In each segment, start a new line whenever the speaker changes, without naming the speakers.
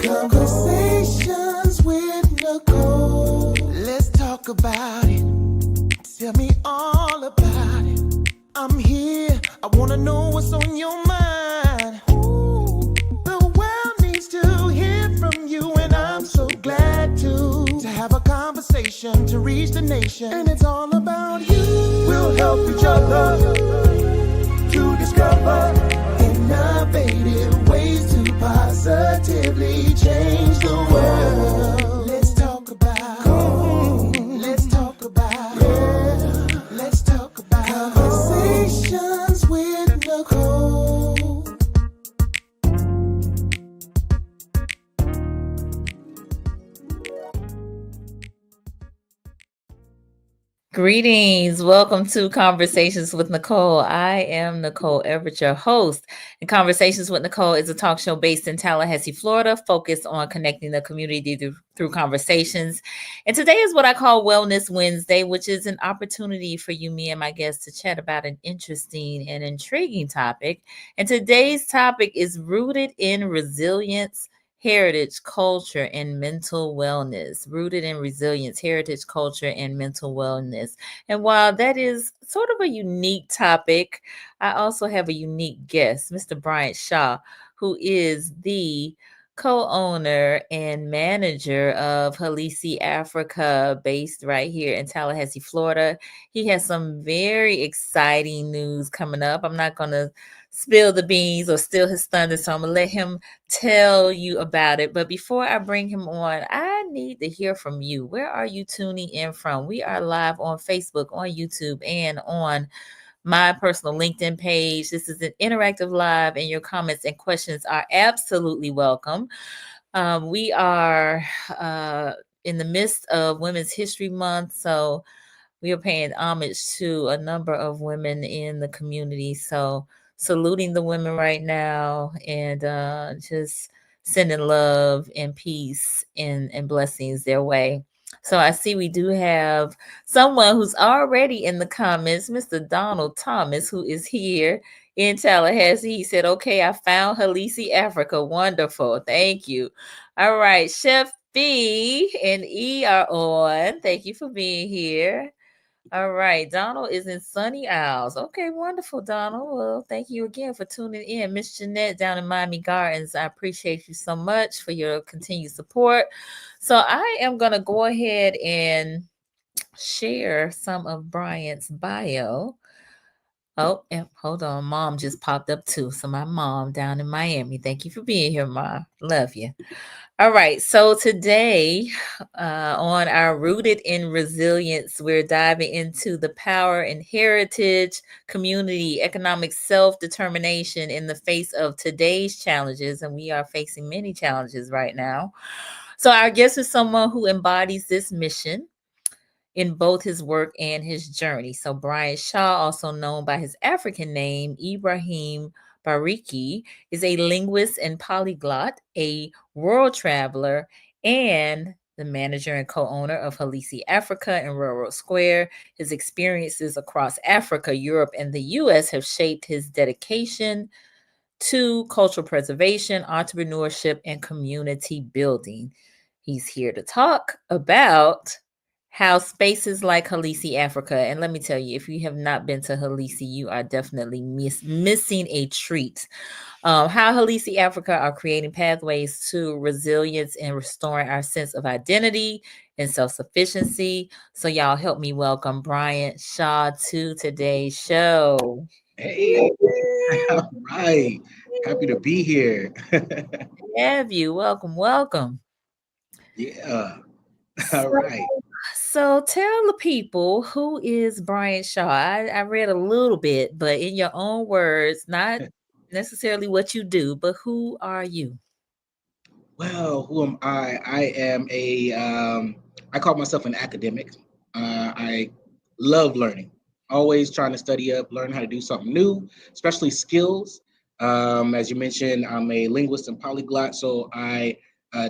Conversations with Nicole. Let's talk about it. Tell me all about it. I'm here. I wanna know what's on your mind. Ooh, the world needs to hear from you, and I'm so glad to have a conversation to reach the nation. And it's all about you. We'll help each other to discover innovative ways to positively change the world. Let's talk about, let's talk about, yeah. Let's talk about Conversations with Nicole.
Greetings. Welcome to Conversations with Nicole. I am Nicole Everett, your host. And Conversations with Nicole is a talk show based in Tallahassee, Florida, focused on connecting the community through conversations. And today is what I call Wellness Wednesday, which is an opportunity for you, me, and my guests to chat about an interesting and intriguing topic. And today's topic is rooted in resilience, heritage, culture, and mental wellness. Rooted in resilience, heritage, culture, and mental wellness. And while that is sort of a unique topic, I also have a unique guest, Mr. Bryant Shaw, who is the co-owner and manager of HalisiAfrica, based right here in Tallahassee, Florida. He has some very exciting news coming up. I'm not going to spill the beans or steal his thunder, so I'm going to let him tell you about it. But before I bring him on, I need to hear from you. Where are you tuning in from? We are live on Facebook, on YouTube, and on my personal LinkedIn page. This is an interactive live, and your comments and questions are absolutely welcome. We are in the midst of Women's History Month, so we are paying homage to a number of women in the community. So saluting the women right now, and just sending love and peace and blessings their way. So I see we do have someone who's already in the comments, Mr. Donald Thomas, who is here in Tallahassee. He said, okay, I found HalisiAfrica. Wonderful. Thank you. All right. Chef B and E are on. Thank you for being here. All right. Donald is in Sunny Isles. Okay, wonderful, Donald. Well, thank you again for tuning in. Miss Jeanette down in Miami Gardens, I appreciate you so much for your continued support. So I am going to go ahead and share some of Bryant's bio. Oh, and hold on. Mom just popped up too. So my mom down in Miami. Thank you for being here, Mom. Love you. All right. So today, on our Rooted in Resilience, we're diving into the power and heritage, community, economic self-determination in the face of today's challenges. And we are facing many challenges right now. So our guest is someone who embodies this mission in both his work and his journey. So Bryant Shaw, also known by his African name, Ibrahim Bariki, is a linguist and polyglot, a world traveler, and the manager and co-owner of HalisiAfrica in Railroad Square. His experiences across Africa, Europe, and the U.S. have shaped his dedication to cultural preservation, entrepreneurship, and community building. He's here to talk about how spaces like HalisiAfrica, and let me tell you, if you have not been to Halisi, you are definitely missing a treat. How HalisiAfrica are creating pathways to resilience and restoring our sense of identity and self-sufficiency. So y'all help me welcome Bryant Shaw to today's show.
Hey, all right. Happy to be here.
Have you. Welcome, welcome.
Yeah. All
So,
right.
so tell the people, who is Bryant Shaw? I read a little bit, but in your own words, not necessarily what you do, but who are you?
Well, who am I? I call myself an academic. I love learning, always trying to study up, learn how to do something new, especially skills. As you mentioned, I'm a linguist and polyglot, so I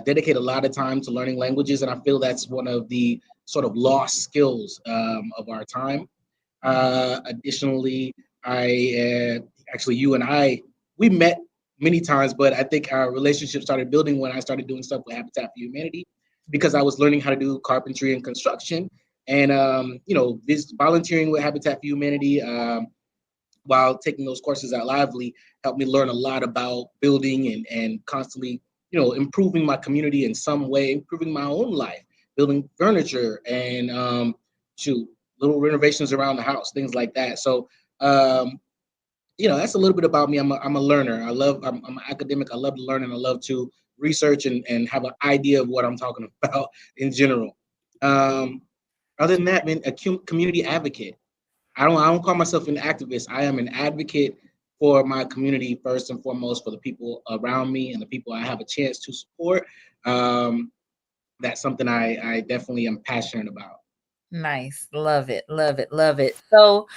dedicate a lot of time to learning languages, and I feel that's one of the sort of lost skills of our time. Additionally, I actually, you and I, we met many times, but I think our relationship started building when I started doing stuff with Habitat for Humanity because I was learning how to do carpentry and construction, and volunteering with Habitat for Humanity. While taking those courses at Lively helped me learn a lot about building and constantly, improving my community in some way, improving my own life, building furniture and shoot, little renovations around the house, things like that. So, that's a little bit about me. I'm a learner. I'm an academic. I love to learn and I love to research and have an idea of what I'm talking about in general. Um, Other than that, man, a community advocate. I don't call myself an activist. I am an advocate for my community first and foremost, for the people around me and the people I have a chance to support. Um, that's something I definitely am passionate about.
Nice. Love it. Love it. Love it. So,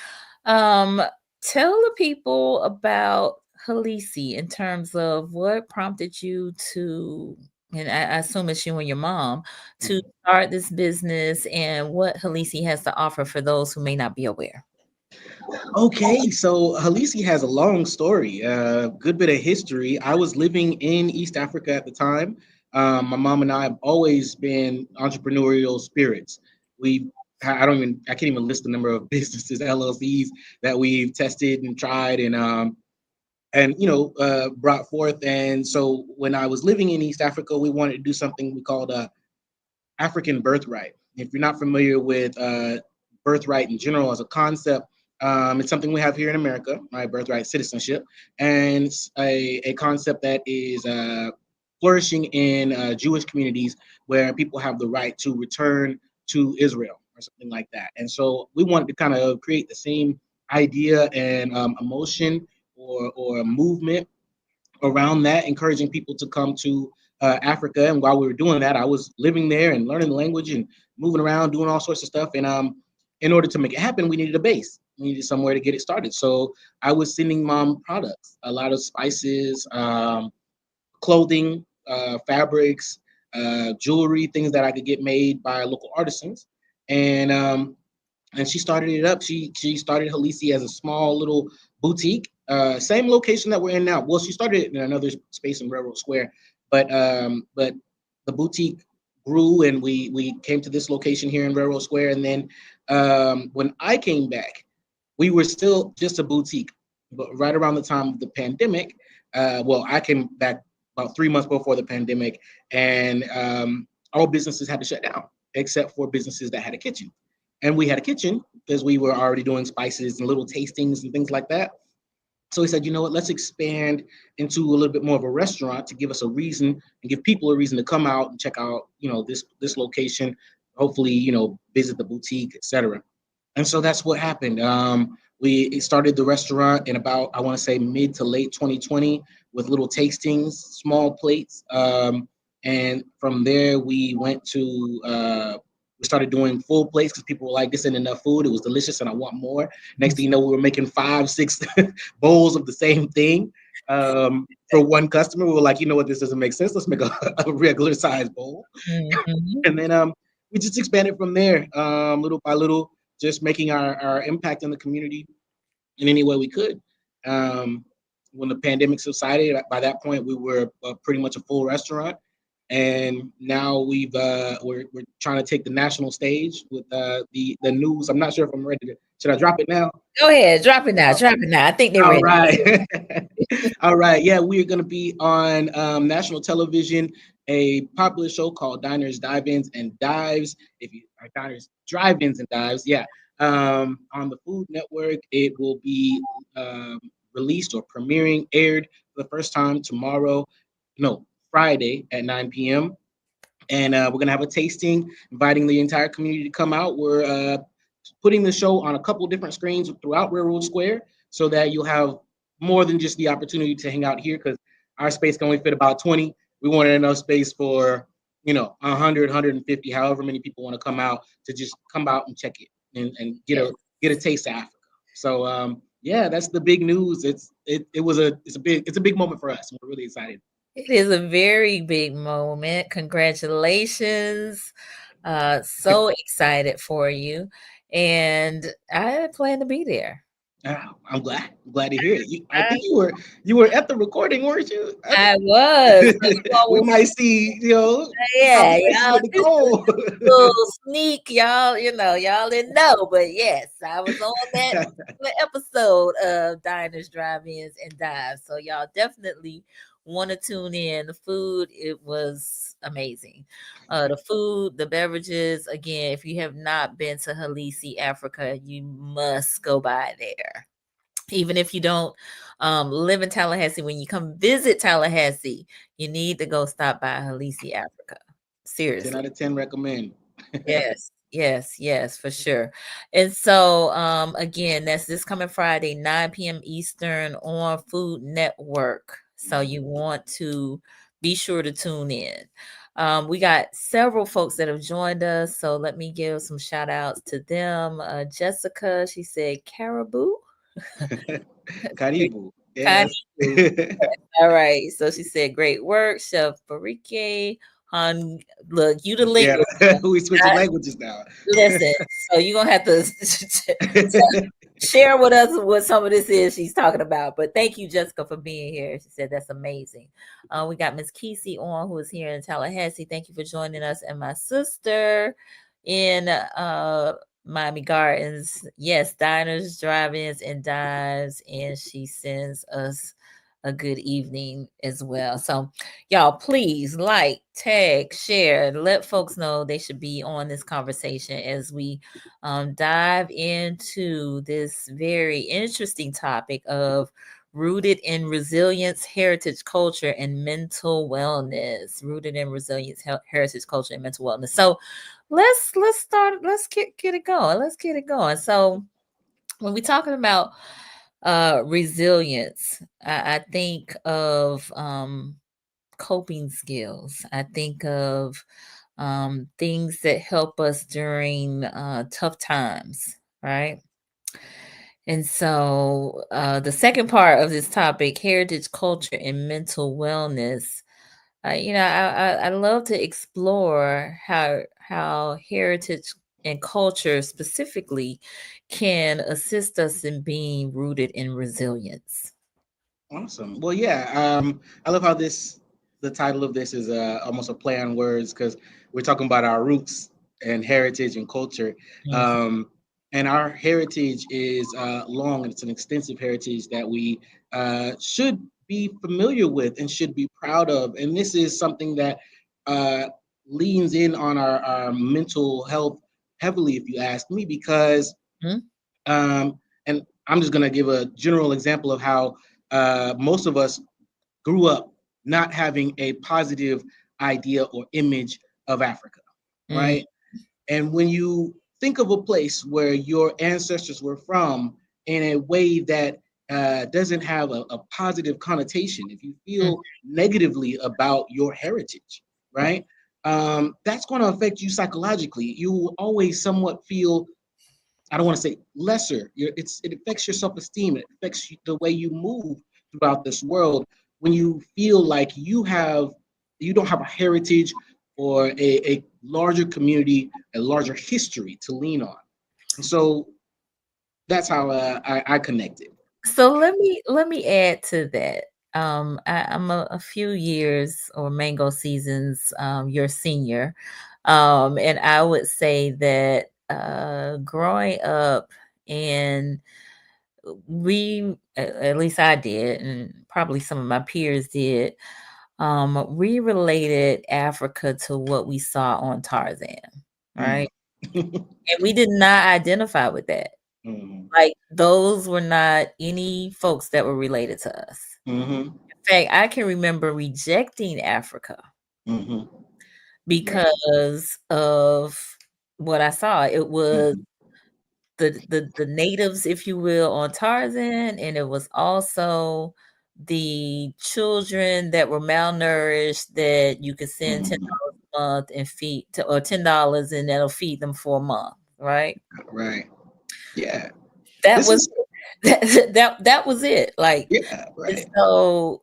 um, tell the people about Halisi in terms of what prompted you to, and I assume it's you and your mom, to start this business and what Halisi has to offer for those who may not be aware.
Okay, so Halisi has a long story, a good bit of history. I was living in East Africa at the time. My mom and I have always been entrepreneurial spirits. We, I can't even list the number of businesses, LLCs that we've tested and tried and brought forth. And so when I was living in East Africa, we wanted to do something we called African birthright. If you're not familiar with birthright in general as a concept, it's something we have here in America, right? Birthright citizenship, and it's a concept that is flourishing in Jewish communities where people have the right to return to Israel or something like that. And so we wanted to kind of create the same idea and emotion or a movement around that, encouraging people to come to Africa. And while we were doing that, I was living there and learning the language and moving around, doing all sorts of stuff. And in order to make it happen, we needed a base. We needed somewhere to get it started. So I was sending mom products, a lot of spices, clothing, fabrics, jewelry, things that I could get made by local artisans. And she started it up. She started Halisi as a small little boutique, same location that we're in now. Well, she started it in another space in Railroad Square, but the boutique grew, and we came to this location here in Railroad Square. And then when I came back, we were still just a boutique, but right around the time of the pandemic, well, I came back about 3 months before the pandemic, and all businesses had to shut down except for businesses that had a kitchen. And we had a kitchen because we were already doing spices and little tastings and things like that. So we said, you know what, let's expand into a little bit more of a restaurant to give us a reason and give people a reason to come out and check out, this location, hopefully, visit the boutique, etc. And so that's what happened. We started the restaurant in about, I want to say, mid to late 2020 with little tastings, small plates. And from there, we started doing full plates because people were like, this ain't enough food. It was delicious and I want more. Next thing you know, we were making 5, 6 bowls of the same thing for one customer. We were like, you know what, this doesn't make sense. Let's make a regular size bowl.
Mhm.
And then we just expanded from there, little by little, just making our impact in the community in any way we could. Um, when the pandemic subsided, by that point we were pretty much a full restaurant, and now we're trying to take the national stage with the news. I'm not sure if I'm ready to. Should I drop it now?
Go ahead, drop it now. Drop it now. I think they're
All
ready.
right. All right. Yeah, we're going to be on national television, a popular show called Diners, Dive-Ins, and Dives. If you are Diners, Drive-Ins, and Dives, yeah. On the Food Network, it will be released or premiering, aired for the first time tomorrow, no, Friday at 9 p.m. And we're going to have a tasting, inviting the entire community to come out. We're putting the show on a couple different screens throughout Railroad Square so that you'll have more than just the opportunity to hang out here, because our space can only fit about 20. We wanted enough space for 100, 150, however many people want to come out, to just come out and check it and
Yes.
get a taste of Africa. So yeah, that's the big news. It's a big moment for us. We're really excited.
It is a very big moment. Congratulations. So excited for you. And I plan to be there.
I'm glad to hear it. I think you were at the recording, weren't you?
I was.
We might see,
Yeah,
conversations
y'all,
with
this is
Nicole.
little sneak, y'all. Y'all didn't know, but yes, I was on that particular episode of Diners, Drive-ins, and Dives. So y'all definitely want to tune in. The food, it was amazing. The food, the beverages. Again, if you have not been to Halisi, Africa, you must go by there. Even if you don't live in Tallahassee, when you come visit Tallahassee, you need to go stop by Halisi, Africa.
10
Seriously.
out of 10 recommend.
Yes, yes, yes, for sure. And so again, that's this coming Friday, 9 p.m. Eastern on Food Network. So you want to be sure to tune in. We got several folks that have joined us. So let me give some shout outs to them. Jessica, she said caribou.
Karibu. Yes.
Caribou. All right. So she said, great work, Chef Bariki. Look, you the
Yeah.
linguist.
We switching languages now.
Listen, so you're gonna have to share with us what some of this is she's talking about. But thank you, Jessica, for being here. She said that's amazing. We got Miss Kesey on, who is here in Tallahassee. Thank you for joining us, and my sister in Miami Gardens. Yes, diners, drive-ins, and dives, and she sends us a good evening as well. So y'all, please like, tag, share, let folks know they should be on this conversation as we dive into this very interesting topic of rooted in resilience, heritage, culture, and mental wellness. Rooted in resilience, heritage, culture, and mental wellness. So let's start. Let's get it going. Let's get it going. So when we're talking about resilience, I think of coping skills. I think of things that help us during tough times, right? And so the second part of this topic, heritage, culture, and mental wellness. I love to explore how heritage and culture specifically can assist us in being rooted in resilience.
Awesome. Well, yeah. I love how the title of this is almost a play on words because we're talking about our roots and heritage and culture.
Mhm.
Um, and our heritage is long and it's an extensive heritage that we should be familiar with and should be proud of. And this is something that uh, leans in on our mental health heavily, if you ask me, because
Mhm.
and I'm just going to give a general example of how most of us grew up not having a positive idea or image of Africa,
Mm,
right? And when you think of a place where your ancestors were from in a way that doesn't have a positive connotation, if you
mm,
feel negatively about your heritage, right? That's going to affect you psychologically. You will always somewhat feel, I don't want to say lesser. It affects your self esteem. It affects the way you move throughout this world when you feel like you don't have a heritage or a larger community, a larger history to lean on. And so that's how I connected.
So let me add to that. I'm a few years or mango seasons your senior, and I would say that growing up, and at least I did, and probably some of my peers did. We related Africa to what we saw on Tarzan,
Mm.
right? And we did not identify with that.
Mm-hmm.
Like, those were not any folks that were related to us.
Mm-hmm.
In fact, I can remember rejecting Africa
Mm-hmm. Right.
because of what I saw. It was
Mm-hmm.
the natives, if you will, on Tarzan, and it was also the children that were malnourished that you could send
Mm-hmm.
$10 a month and feed to, or $10 and that'll feed them for a month, right?
Right. Yeah.
That
This
was
is
that was it. Like,
yeah.
and
Right.
so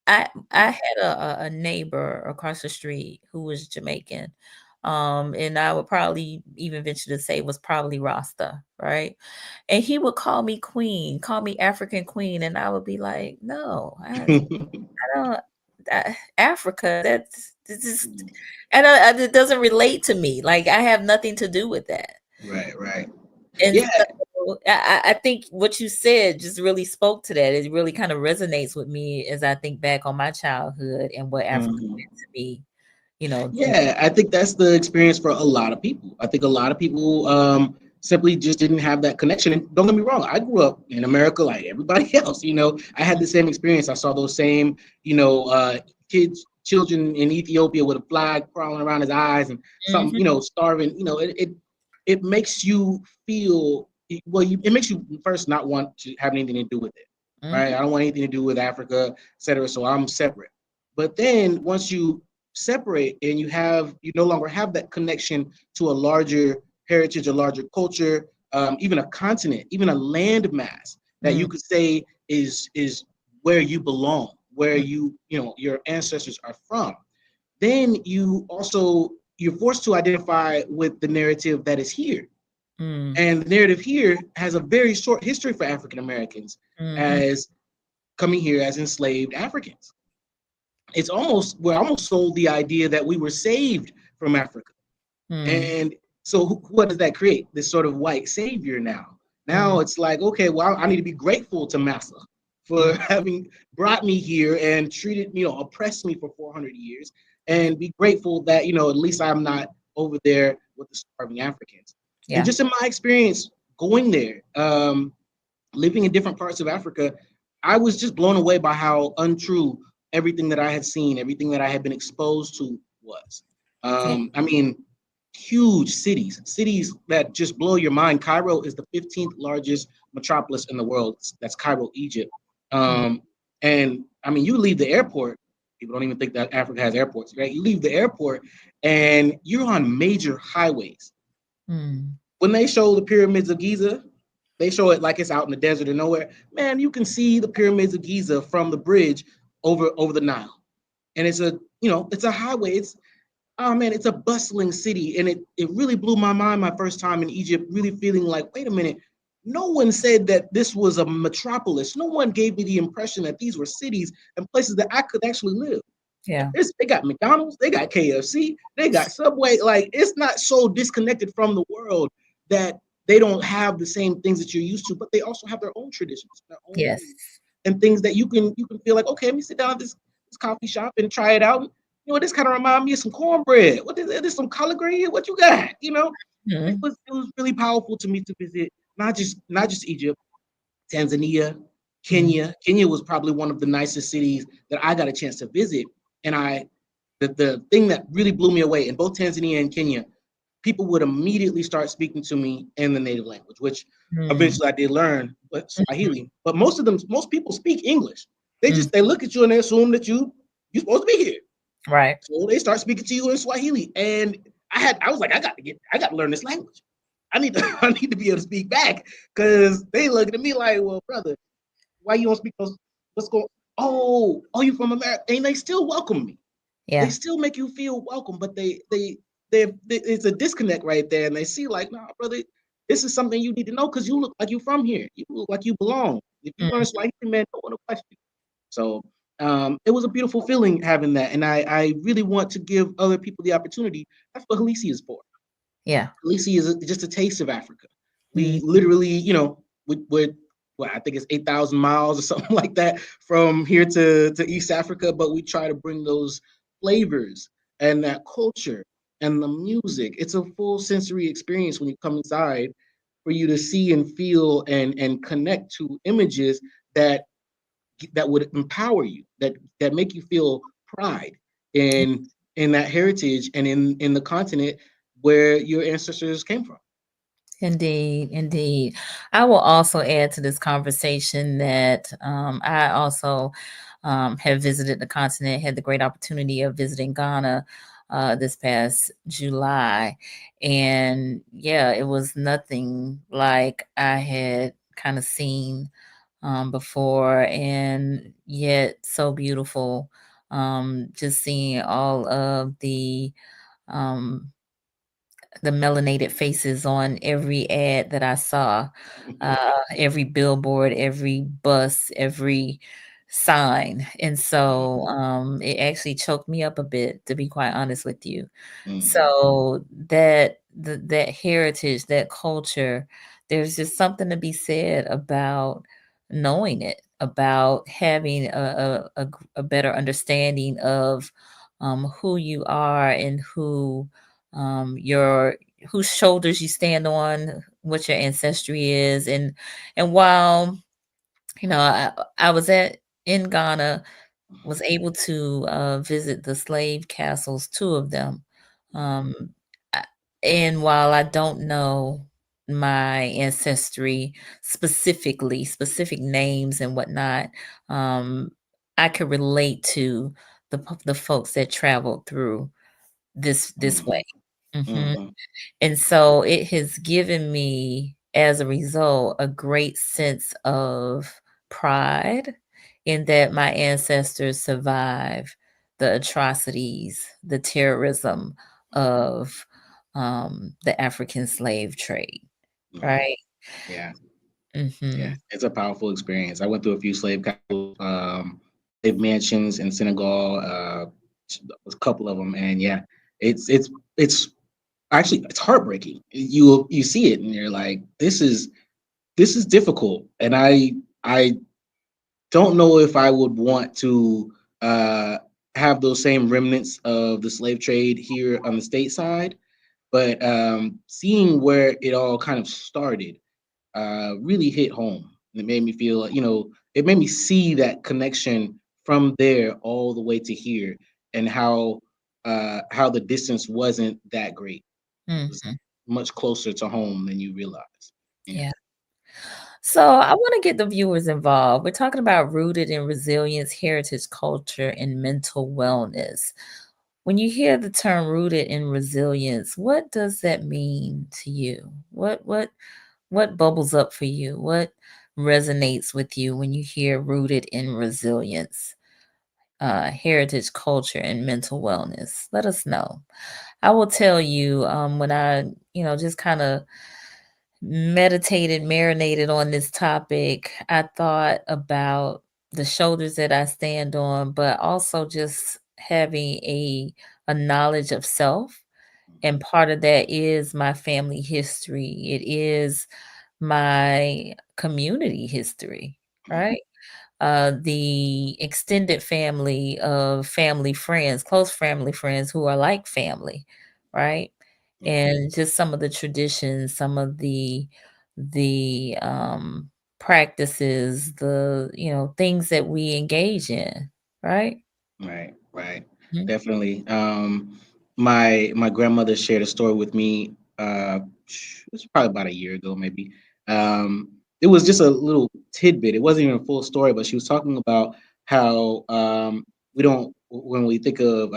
I had a neighbor across the street who was Jamaican. And I would probably even venture to say was probably Rasta, right? And he would call me queen, call me African queen, and I would be like, no, I don't. Africa, that's just, and it doesn't relate to me. Like I have nothing to do with that.
Right, right.
And
Yeah.
so I think what you said just really spoke to that. It really kind of resonates with me as I think back on my childhood and what Africa
Mhm.
meant to me. You know,
Yeah, I think that's the experience for a lot of people. I think a lot of people simply just didn't have that connection. And don't get me wrong, I grew up in America like everybody else. I had the same experience. I saw those same, children in Ethiopia with a flag crawling around his eyes and something,
mhm,
starving. It makes you feel well. It makes you first not want to have anything to do with it, right?
mhm,
I don't want anything to do with Africa, et cetera. So I'm separate. But then once you separate and you no longer have that connection to a larger heritage, a larger culture, even a continent, even a land mass that
mm,
you could say is where you belong, where
mm,
your ancestors are from. Then you're forced to identify with the narrative that is here.
mm,
And the narrative here has a very short history for African Americans
mhm,
as coming here as enslaved Africans. We're almost sold the idea that we were saved from Africa.
mm,
And so what does that create? This sort of white savior now.
mm,
Now it's like, okay, well, I need to be grateful to Massa
mm,
for having brought me here and oppressed me for 400 years, and be grateful that, at least I'm not over there with the starving Africans. And
yeah,
just in my experience going there, living in different parts of Africa, I was just blown away by how untrue everything that I had seen, everything that I had been exposed to was.
yeah,
I mean, huge cities that just blow your mind. Cairo is the 15th largest metropolis in the world. That's Cairo, Egypt.
mm,
And I mean, you leave the airport, people don't even think that Africa has airports, right? You leave the airport and you're on major highways.
mm,
When they show the pyramids of Giza, they show it like it's out in the desert or nowhere. Man, you can see the pyramids of Giza from the bridge over the Nile. And it's a highway. It's a bustling city. And it really blew my mind my first time in Egypt, really feeling like, wait a minute, no one said that this was a metropolis. No one gave me the impression that these were cities and places that I could actually live.
yeah,
They got McDonald's, they got KFC, they got Subway. Like, it's not so disconnected from the world that they don't have the same things that you're used to, but they also have their own traditions, their own
yes,
food, and things that you can feel like, okay, let me sit down at this coffee shop and try it out. This kind of remind me of some cornbread. What is it? This some collard green? What you got? It
mm,
was really powerful to me to visit not just Egypt, Tanzania,
mm,
Kenya. Kenya was probably one of the nicest cities that I got a chance to visit. And the thing that really blew me away in both Tanzania and Kenya, people would immediately start speaking to me in the native language, which
mm,
eventually I did learn, but
mhm,
Swahili. But most people speak English.
mm,
They look at you and they assume that you're supposed to be here.
right,
So they start speaking to you in Swahili. And I was like, I got to learn this language. I need to I need to be able to speak back, because they looking at me like, well, brother, why you don't speak those? What's going? Oh, you from America? And they still welcome me. They
yeah,
still make you feel welcome, but it's a disconnect right there, and they see like, nah, brother, this is something you need to know because you look like you from here. You look like you belong. If you learn
mm,
Swahili, man, don't want to question. So it was a beautiful feeling having that, and I really want to give other people the opportunity. That's what Halisi is for.
yeah,
Khaleesi is just a taste of Africa.
mm,
We literally, we're well, I think it's 8,000 miles or something like that from here to East Africa, but we try to bring those flavors and that culture and the music. It's a full sensory experience when you come inside, for you to see and feel and connect to images that would empower you, that make you feel pride in that heritage and in the continent where your ancestors came from.
indeed, indeed. I will also add to this conversation that I also have visited the continent, had the great opportunity of visiting Ghana this past July. And yeah, it was nothing like I had kind of seen before, and yet so beautiful. Just seeing all of the um, the melanated faces on every ad that I saw, every billboard, every bus, every sign. And so it actually choked me up a bit, to be quite honest with you.
Mhm.
So that heritage, that culture, there's just something to be said about knowing it, about having a better understanding of who you are and your whose shoulders you stand on, what your ancestry is, and while I was at in Ghana, was able to visit the slave castles, two of them. Um, I- and while I don't know my ancestry specifically, specific names and whatnot, um, I could relate to the folks that traveled through this way.
Mhm.
Mhm.
Mhm.
And so it has given me, as a result, a great sense of pride in that my ancestors survived the atrocities, the terrorism of the African slave trade,
Mhm.
right?
Yeah. Yeah,
Hmm.
it's a powerful experience. I went through a few slave castles, slave mansions in Senegal, a couple of them, and yeah, it's actually it's heartbreaking. You see it and you're like, this is difficult, and I don't know if I would want to uh, have those same remnants of the slave trade here on the state side, but seeing where it all kind of started really hit home. And it made me feel, it made me see that connection from there all the way to here, and how the distance wasn't that great. It was
Hmm.
much closer to home than you realize. Yeah.
Yeah. So I want to get the viewers involved. We're talking about rooted in resilience, heritage, culture, and mental wellness. When you hear the term rooted in resilience, what does that mean to you? What bubbles up for you? What resonates with you when you hear rooted in resilience, heritage, culture, and mental wellness? Let us know. I will tell you when I, just kind of meditated, marinated on this topic, I thought about the shoulders that I stand on, but also just having a knowledge of self. And part of that is my family history. It is my community history,
Mhm.
right? The extended family of family friends, close family friends who are like family, right?
Yeah.
And just some of the traditions, some of the practices, the things that we engage in, right?
Right, right.
Mhm.
Definitely. My grandmother shared a story with me. It was probably about a year ago, maybe. It was just a little tidbit. It wasn't even a full story, but she was talking about how we don't when we think of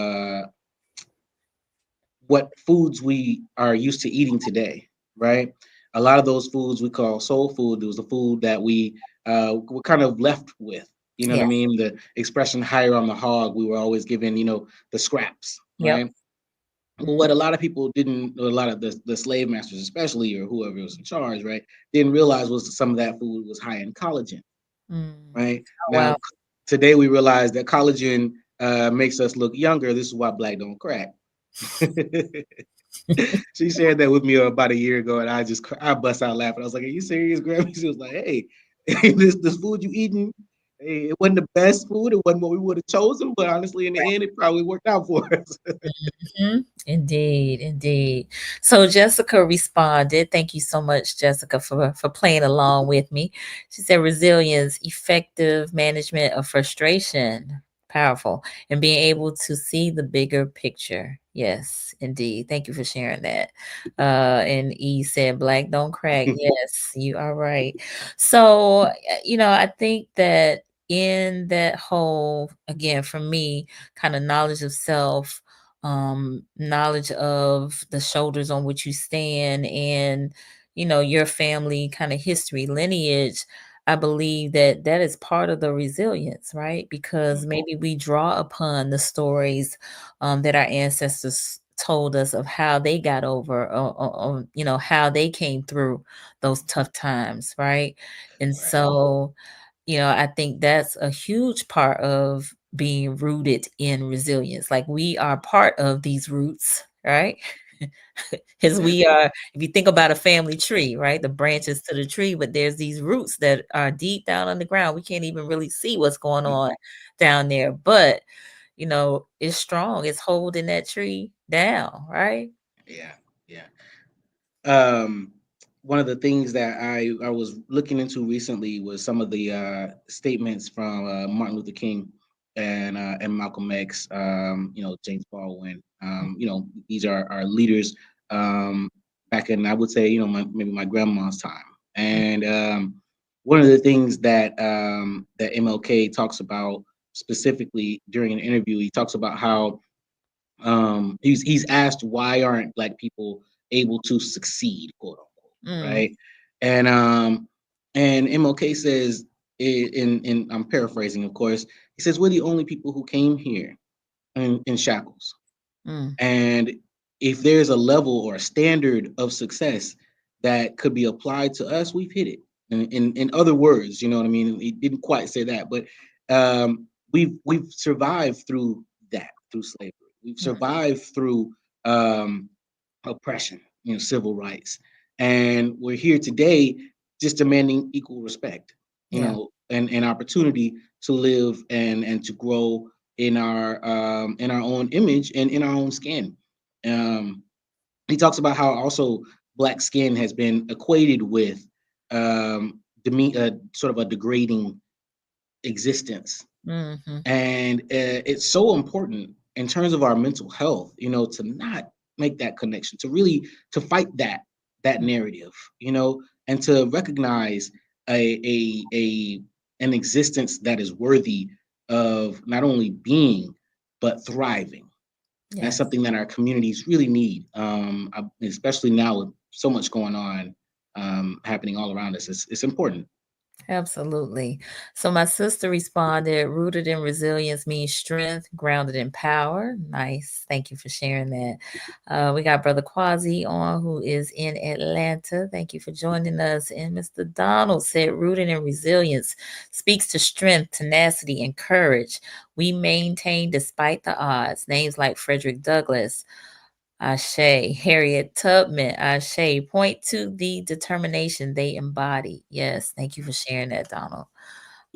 what foods we are used to eating today, right? A lot of those foods we call soul food. It was the food that we were kind of left with. You know what I
Yes.
mean? The expression "higher on the hog." We were always given, the scraps,
Yep.
right? But what a lot of people didn't, or a lot of the slave masters, especially, or whoever was in charge, right, didn't realize was some of that food was high in collagen,
Mm.
right?
Oh, wow.
Now, today we realize that collagen makes us look younger. This is why black don't crack. She shared that with me about a year ago, and I bust out laughing. I was like, "Are you serious, Grammy?" She was like, "Hey, this food you eating, hey, it wasn't the best food. It wasn't what we would have chosen, but honestly, in the end, it probably worked out for us."
Mhm. Indeed, indeed. So Jessica responded. Thank you so much, Jessica, for playing along with me. She said resilience, effective management of frustration, powerful, and being able to see the bigger picture. Yes, indeed. Thank you for sharing that. And E said, "Black don't crack." Yes, you are right. So, I think that in that whole, again, for me, kind of knowledge of self, knowledge of the shoulders on which you stand, and your family kind of history, lineage. I believe that that is part of the resilience, right? Because maybe we draw upon the stories that our ancestors told us of how they got over, or how they came through those tough times, right? And
Right.
so, I think that's a huge part of being rooted in resilience. Like, we are part of these roots, right? Because
Yeah.
we are, if you think about a family tree, right? The branches to the tree, but there's these roots that are deep down on the ground. We can't even really see what's going on down there, but it's strong. It's holding that tree down, right?
Yeah. Yeah. Um, One of the things that I was looking into recently was some of the statements from Martin Luther King and Malcolm X. James Baldwin. These are our leaders back in, I would say, maybe my grandma's time. And one of the things that MLK talks about specifically during an interview, he talks about how he's asked, why aren't black people able to succeed, quote unquote,
Mm,
right? And MLK says, in I'm paraphrasing, of course, he says, we're the only people who came here in shackles.
mm,
And if there's a level or a standard of success that could be applied to us, we've hit it. In other words, you know what I mean? He didn't quite say that, but we've survived through that, through slavery. We've
mm.
survived through um, oppression, civil rights, and we're here today just demanding equal respect,
Yeah.
and opportunity to live and to grow in our own image and in our own skin. Um, he talks about how also black skin has been equated with sort of a degrading existence,
Hmm.
and it's so important in terms of our mental health, to not make that connection, to really to fight that narrative, and to recognize a an existence that is worthy of not only being but thriving. That's
Yes.
something that our communities really need, especially now with so much going on happening all around us. It's important.
Absolutely. So my sister responded, rooted in resilience means strength, grounded in power. Nice. Thank you for sharing that. We got Brother Quasi on, who is in Atlanta. Thank you for joining us. And Mr. Donald said, rooted in resilience speaks to strength, tenacity, and courage. We maintain despite the odds. Names like Frederick Douglass, Ashe, Harriet Tubman, Ashe, point to the determination they embody. Yes, thank you for sharing that, Donald.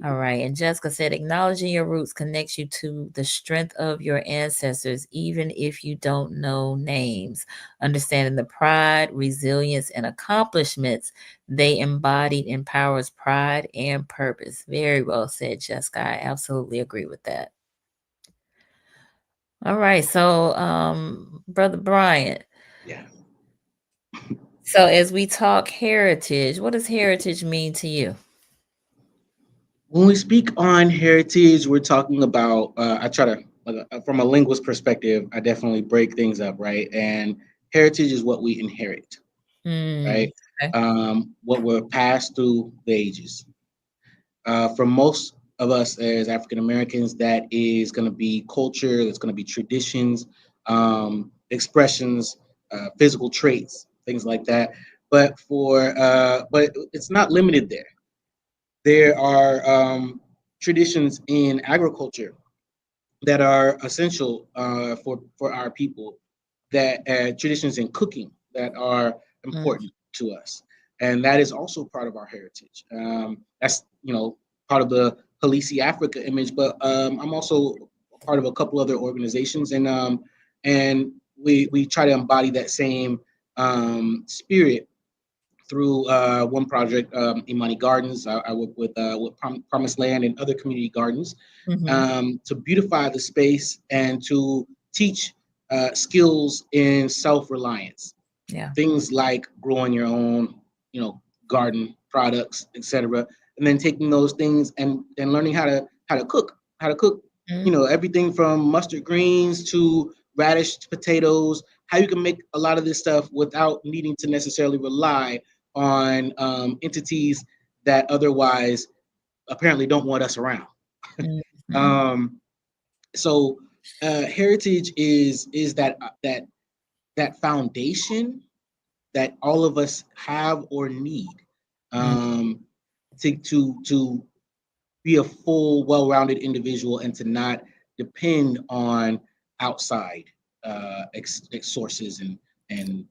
All right. And Jessica said, acknowledging your roots connects you to the strength of your ancestors, even if you don't know names. Understanding the pride, resilience, and accomplishments they embodied empowers pride and purpose. Very well said, Jessica. I absolutely agree with that. All right. So, Brother Bryant.
Yeah.
So as we talk heritage, what does heritage mean to you?
When we speak on heritage, we're talking about, I try to, from a linguist perspective, I definitely break things up, right? And heritage is what we inherit,
Mm,
right?
okay.
What we're passed through the ages. For most of us as African Americans, that is going to be culture, that's going to be traditions, expressions, physical traits, things like that. But it's not limited there. There are traditions in agriculture that are essential for our people. That traditions in cooking that are
Mm,
important to us, and that is also part of our heritage. That's part of the HalisiAfrica image, but I'm also part of a couple other organizations, and we try to embody that same spirit through one project, Imani Gardens. I work with Promised Land and other community gardens
mhm.
to beautify the space and to teach skills in self-reliance.
Yeah.
Things like growing your own, garden products, etc. And then taking those things and learning how to cook,
Mm,
everything from mustard greens to radish potatoes, how you can make a lot of this stuff without needing to necessarily rely on entities that otherwise apparently don't want us around.
mhm.
Um, so heritage is that that foundation that all of us have or need,
Mm.
um, to be a full, well-rounded individual and to not depend on outside sources and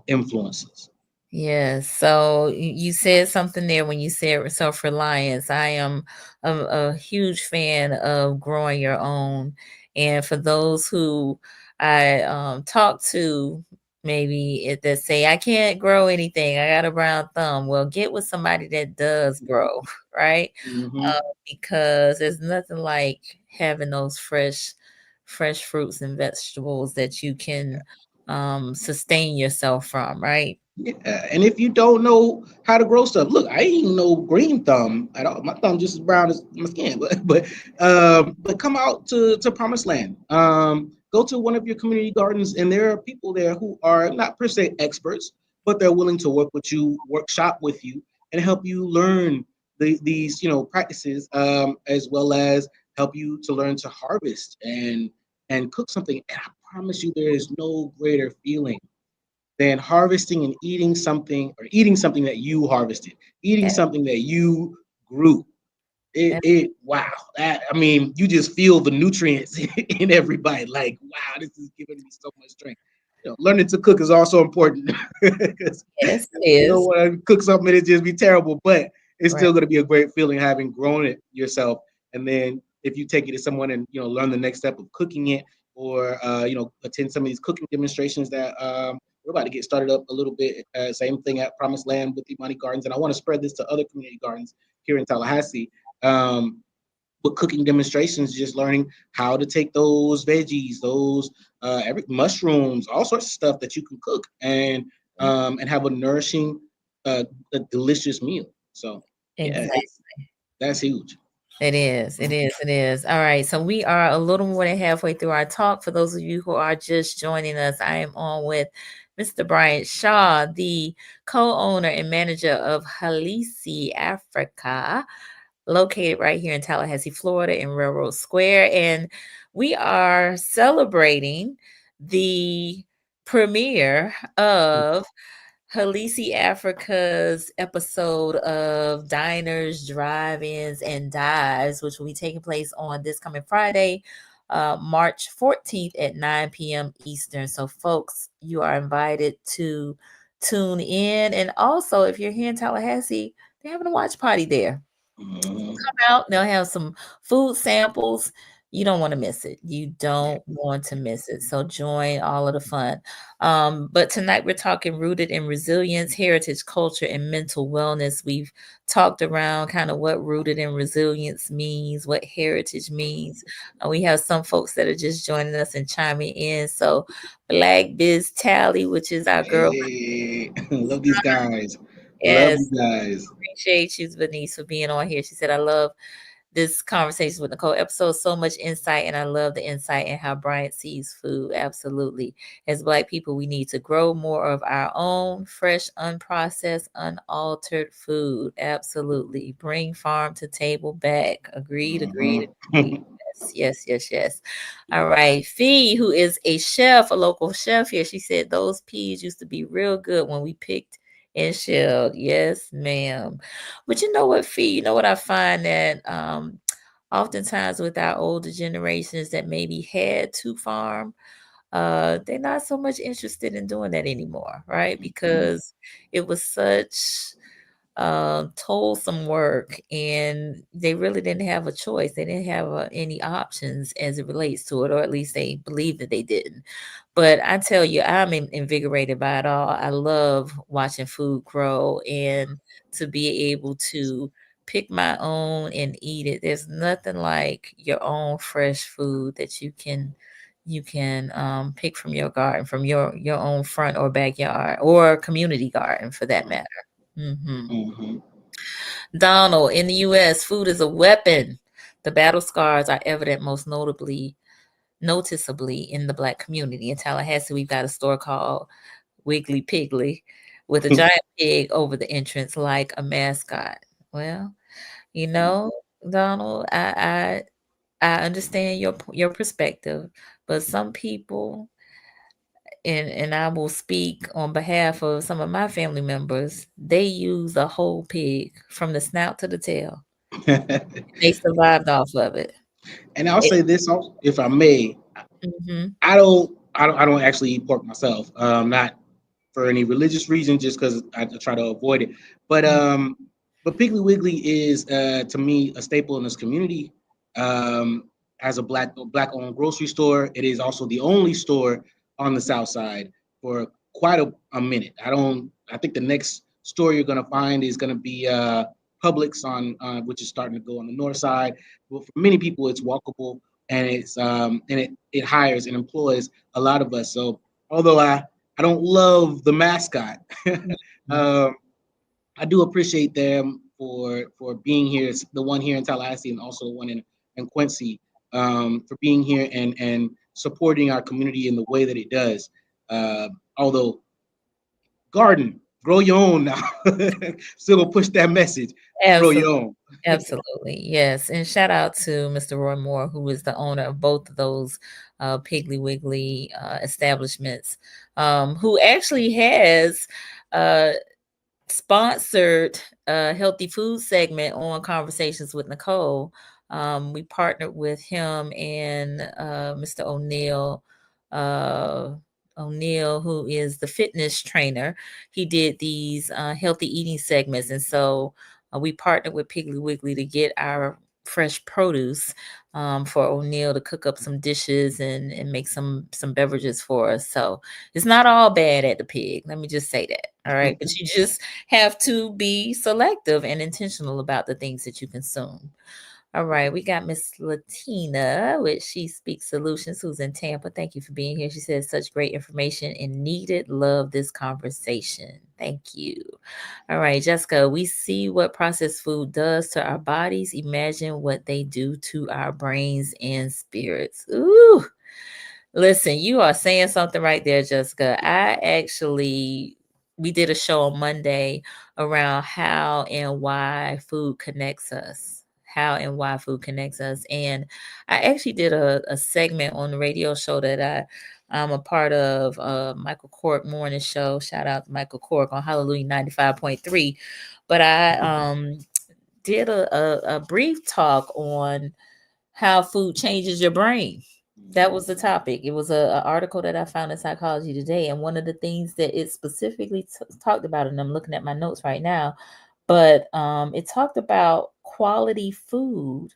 influences.
Yes. So you said something there when you said self-reliance. I am a huge fan of growing your own. And for those who I talk to, maybe that say, I can't grow anything, I got a brown thumb. Well, get with somebody that does grow, right?
Mm-hmm.
Because there's nothing like having those fresh fruits and vegetables that you can sustain yourself from, right?
Yeah, and if you don't know how to grow stuff, look, I ain't no green thumb at all. My thumb just as brown as my skin. But come out to Promised Land. Go to one of your community gardens, and there are people there who are not per se experts, but they're willing to work with you, workshop with you, and help you learn these practices, as well as help you to learn to harvest and cook something. And I promise you, there is no greater feeling than harvesting and eating something, or eating something that you harvested, eating
Yeah,
something that you grew.
yeah,
It wow. That, I mean, you just feel the nutrients in everybody. Like, wow, this is giving me so much strength. Learning to cook is also important because
yes, it
you don't
is.
want to cook something and it just be terrible, but it's
Right.
still going to be a great feeling having grown it yourself. And then if you take it to someone and learn the next step of cooking it, or attend some of these cooking demonstrations that we're about to get started up a little bit. Same thing at Promised Land with the Imani Gardens, and I want to spread this to other community gardens here in Tallahassee. Um, with cooking demonstrations, just learning how to take those veggies, those every mushrooms, all sorts of stuff that you can cook and have a nourishing, a delicious meal. So yeah,
Exactly.
that's huge.
It is. It is. It is. All right. So we are a little more than halfway through our talk. For those of you who are just joining us, I am on with Mr. Bryant Shaw, the co-owner and manager of HalisiAfrica, located right here in Tallahassee, Florida, in Railroad Square. And we are celebrating the premiere of Halisi Africa's episode of Diners, Drive-Ins, and Dives, which will be taking place on this coming Friday, March 14th at 9 p.m. Eastern. So, folks, you are invited to tune in. And also, if you're here in Tallahassee, they're having a watch party there.
Mhm.
Come out. They'll have some food samples. You don't want to miss it. You don't want to miss it. So join all of the fun. But tonight we're talking rooted in resilience, heritage, culture, and mental wellness. We've talked around kind of what rooted in resilience means, what heritage means. We have some folks that are just joining us and chiming in. So Black Biz Tally, which is our girl.
Hey, love these guys. Love you
Yes,
guys.
appreciate you, Venice, for being on here. She said, I love this Conversations with Nicole episode, so much insight, and I love the insight and how Bryant sees food. Absolutely. As Black people, we need to grow more of our own fresh, unprocessed, unaltered food. Absolutely. Bring farm to table back. Agreed, agreed, agreed.
Mhm.
Yes, yes, yes, yes. All right. Fee, who is a chef, a local chef here, she said those peas used to be real good when we picked and shelled. Yes, ma'am. But you know what, Fee? You know what I find that oftentimes with our older generations that maybe had to farm, they're not so much interested in doing that anymore, right? Because it was such toilsome work and they really didn't have a choice. They didn't have any options as it relates to it, or at least they believed that they didn't. But I tell you, I'm invigorated by it all. I love watching food grow and to be able to pick my own and eat it. There's nothing like your own fresh food that you can pick from your garden, from your own front or backyard or community garden for that matter. Hmm.
Mhm.
Donald, in the U.S., food is a weapon. The battle scars are evident most noticeably in the Black community. In Tallahassee, we've got a store called Wiggly Piggly with a giant pig over the entrance like a mascot. Well, you know, Donald, I understand your perspective, but some people and I will speak on behalf of some of my family members. They use a whole pig from the snout to the tail. They survived off of it.
And I'll
It
say this also, if I may,
mhm,
I don't actually eat pork myself. Not for any religious reason, just because I try to avoid it. But
mm,
um, but Piggly Wiggly is to me a staple in this community. Um, as a black owned grocery store, it is also the only store on the South Side for quite a minute. I think the next store you're gonna find is gonna be Publix on which is starting to go on the north side. Well, for many people, it's walkable and it hires and employs a lot of us. So although I don't love the mascot.
mhm.
um, I do appreciate them for being here. It's the one here in Tallahassee and also the one in Quincy, for being here and supporting our community in the way that it does. Although garden, grow your own now. Still gonna push that message. Grow
Absolutely.
your own.
Absolutely. Yes. And shout out to Mr. Roy Moore, who is the owner of both of those Piggly Wiggly establishments, who actually has uh, sponsored a healthy food segment on Conversations with Nicole. We partnered with him and Mr. Uh, O'Neill, who is the fitness trainer. He did these healthy eating segments, and so we partnered with Piggly Wiggly to get our fresh produce for O'Neill to cook up some dishes and make some beverages for us. So it's not all bad at the pig. Let me just say that. All right. But you just have to be selective and intentional about the things that you consume. All right. We got Miss Latina with She Speaks Solutions, who's in Tampa. Thank you for being here. She says such great information and needed. Love this conversation. Thank you. All right, Jessica, we see what processed food does to our bodies. Imagine what they do to our brains and spirits. Ooh. Listen, you are saying something right there, Jessica. We did a show on Monday around how and why food connects us. How and why food connects us. And I actually did a segment on the radio show that I'm a part of, Michael Cork Morning Show. Shout out to Michael Cork on Hallelujah 95.3. But I did a brief talk on how food changes your brain. That was the topic. It was a article that I found in Psychology Today, and one of the things that it specifically talked about, and I'm looking at my notes right now, but it talked about quality food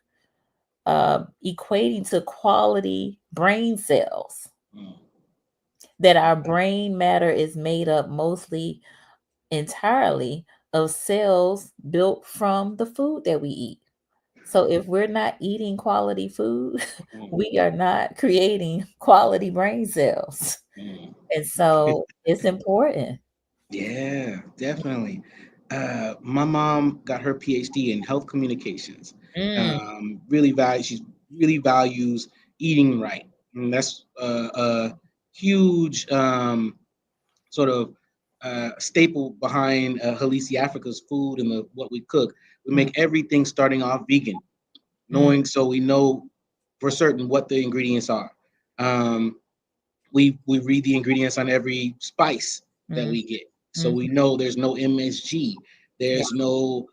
equating to quality brain cells. That our brain matter is made up mostly entirely of cells built from the food that we eat. So if we're not eating quality food, we are not creating quality brain cells. And so it's important.
Yeah, definitely. My mom got her PhD in health communications.
Mm,
She really values eating right, and that's a huge sort of staple behind HalisiAfrica's food and what we cook. We
mm,
make everything starting off vegan,
mm,
knowing so we know for certain what the ingredients are. Um, we read the ingredients on every spice that
mm,
we get, so
mm.
we know there's no MSG,
Yeah.
there's no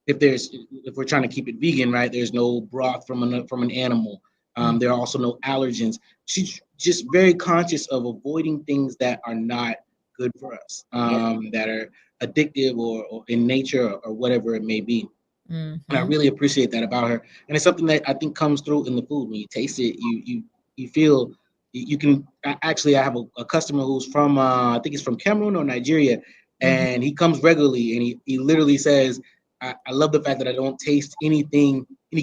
if we're trying to keep it vegan, right? There's no broth from an animal.
Mm,
There are also no allergens. She's just very conscious of avoiding things that are not good for us,
yeah.
that are addictive or in nature or whatever it may be. And I
Mm-hmm.
really appreciate that about her. And it's something that I think comes through in the food. When you taste it, you feel you can. Actually, I have a customer who's from I think he's from Cameroon or Nigeria,
Hmm.
and he comes regularly, and he literally says, I love the fact that I don't taste any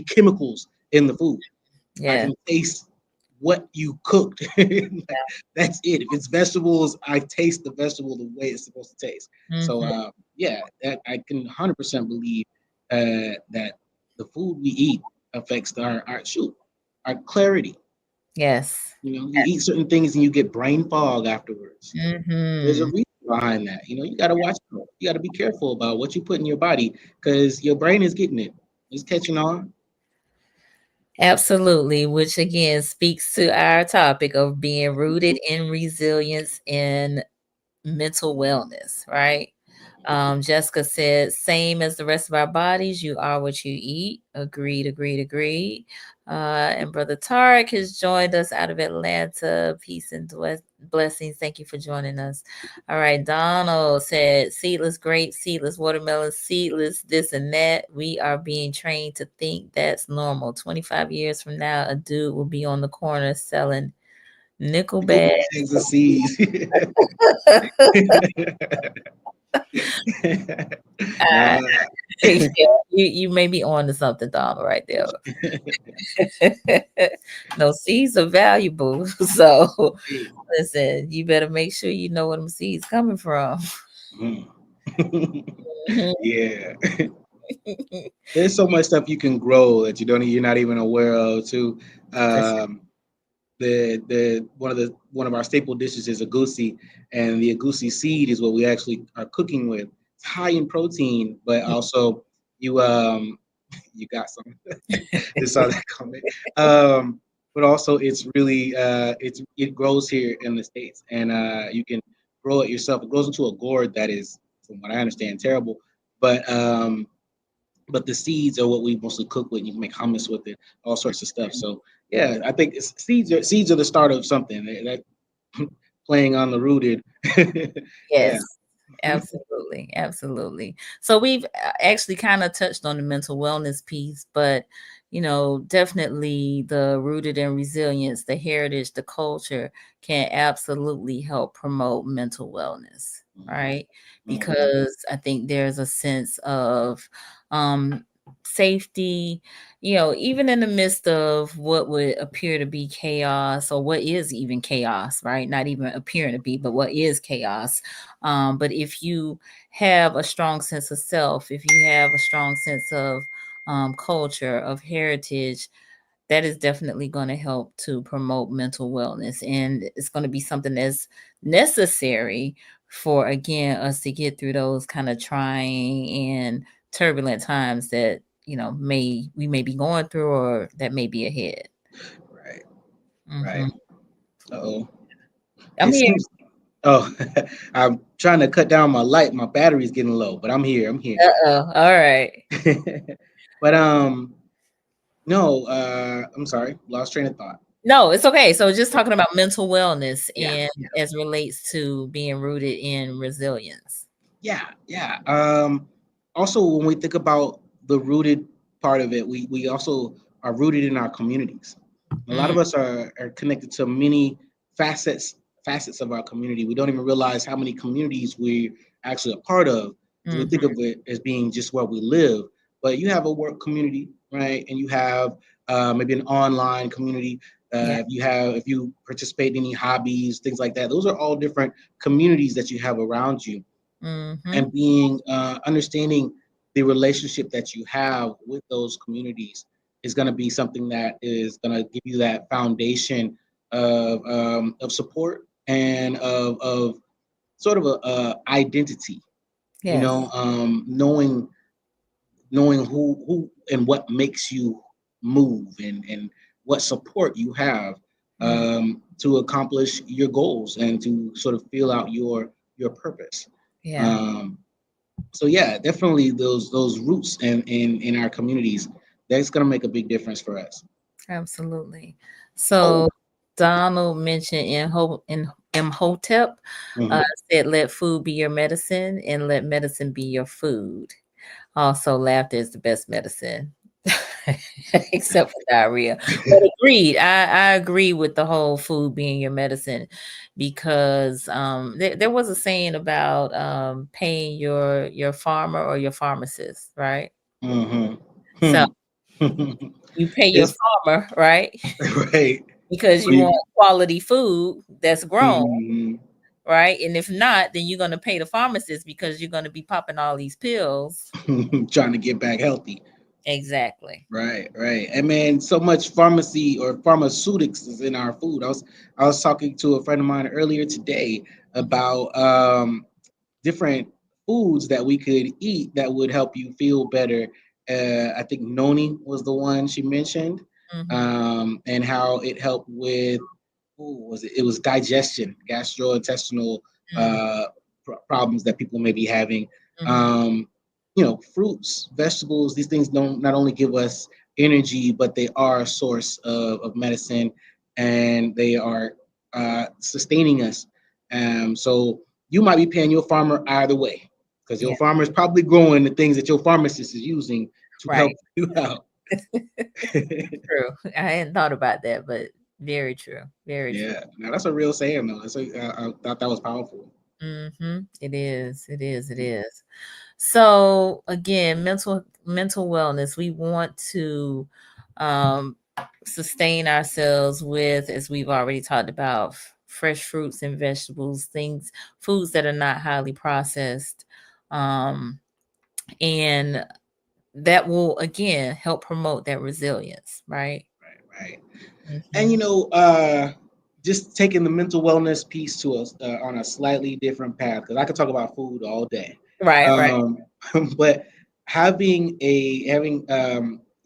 chemicals in the food. I
Yeah.
can taste what you cooked. That's it. If it's vegetables, I taste the vegetable the way it's supposed to taste. So
Hmm.
yeah, that I can 100% believe that the food we eat affects our clarity.
Yes.
You know, you eat certain things and you get brain fog afterwards. There's a
Hmm.
reason behind that. You know, you got to watch out. You got to be careful about what you put in your body because your brain is getting it. It's catching on.
Absolutely, which again speaks to our topic of being rooted in resilience and mental wellness, right? Jessica said, same as the rest of our bodies, you are what you eat. Agreed, agreed, agreed. And Brother Tarek has joined us out of Atlanta. Peace and blessings. Thank you for joining us. All right. Donald said, seedless grapes, seedless watermelon, seedless this and that. We are being trained to think that's normal. 25 years from now, a dude will be on the corner selling nickel
Nickel
bags.
bags of seeds.
Uh,
uh,
yeah, you may be on to something, Donald, right there. No, seeds are valuable. So listen, you better make sure you know where them seeds coming from.
Mm.
Mhm.
Yeah. There's so much stuff you can grow that you're not even aware of too.
For sure.
Um, the one of our staple dishes is agusi, and the agusi seed is what we actually are cooking with. It's high in protein, but also you you got some. Just saw that comment. But also it's really it grows here in the States, and you can grow it yourself. It grows into a gourd that is, from what I understand, terrible, but um, but the seeds are what we mostly cook with. You can make hummus with it, all sorts of stuff. So yeah, I think seeds are the start of something. That playing on the rooted. Yeah.
Yes, absolutely, absolutely. So we've actually kind of touched on the mental wellness piece, but definitely the rooted in resilience, the heritage, the culture can absolutely help promote mental wellness, right?
Mhm.
Because I think there's a sense of um safety, even in the midst of what would appear to be chaos, or what is even chaos, right? Not even appearing to be, but what is chaos. But if you have a strong sense of self, if you have a strong sense of culture, of heritage, that is definitely going to help to promote mental wellness. And it's going to be something that's necessary for, again, us to get through those kind of trying and turbulent times that, we may be going through, or that may be ahead.
Right. Right.
Hmm.
Oh,
I'm
it
here.
seems. Oh, I'm trying to cut down my light. My battery's getting low, but I'm here. I'm here.
Uh-oh. All right.
But no. I'm sorry. Lost train of thought.
No, it's okay. So just talking about mental wellness
Yeah.
and as relates to being rooted in resilience.
Yeah, yeah. Also, when we think about the rooted part of it, we also are rooted in our communities. A lot
Mm,
of us are connected to many facets of our community. We don't even realize how many communities we actually a part of, because we think
mhm.
of it as being just where we live. But you have a work community, right? And you have maybe an online community.
Yeah.
If you participate in any hobbies, things like that. Those are all different communities that you have around you,
Mhm.
and being understanding the relationship that you have with those communities is going to be something that is going to give you that foundation of support and of sort of a identity,
Yes.
knowing who and what makes you move, and what support you have
Mm,
to accomplish your goals and to sort of feel out your purpose.
yeah,
um, so yeah, definitely those roots in our communities, that's going to make a big difference for us.
absolutely.
Hope.
So Donald mentioned in Imhotep, uh,
Hmm.
said, "Let food be your medicine, and let medicine be your food." Also, laughter is the best medicine, except for diarrhea. But agreed, I agree with the whole food being your medicine, because there was a saying about paying your farmer or your pharmacist, right?
Hmm.
So you pay your
It's
farmer, right?
right.
Because
So
you want
you,
quality food that's grown,
mhm,
right? And if not, then you're going to pay the pharmacist, because you're going to be popping all these pills.
trying to get back healthy.
Exactly.
Right, right. And man, so much pharmacy or pharmaceutics is in our food. I was talking to a friend of mine earlier today about different foods that we could eat that would help you feel better. I think noni was the one she mentioned.
Mm-hmm.
and how it helped with, what was it? It was digestion, gastrointestinal uh, problems that people may be having.
Mm-hmm.
Um, fruits, vegetables, these things don't not only give us energy, but they are a source of medicine, and they are sustaining us. So you might be paying your farmer either way, because your
Yeah.
farmer is probably growing the things that your pharmacist is using to help
Right.
you out.
True. I hadn't thought about that, but very true. Very true.
Yeah, now that's a real saying though. I thought that was powerful.
It is. It is. It is. So again, mental wellness. We want to um, sustain ourselves with, as we've already talked about, fresh fruits and vegetables, foods that are not highly processed, um, and that will again help promote that resilience. Right.
Right, right. And
Hmm.
just taking the mental wellness piece to us on a slightly different path, because I could talk about food all day.
Right. Right.
Um, but having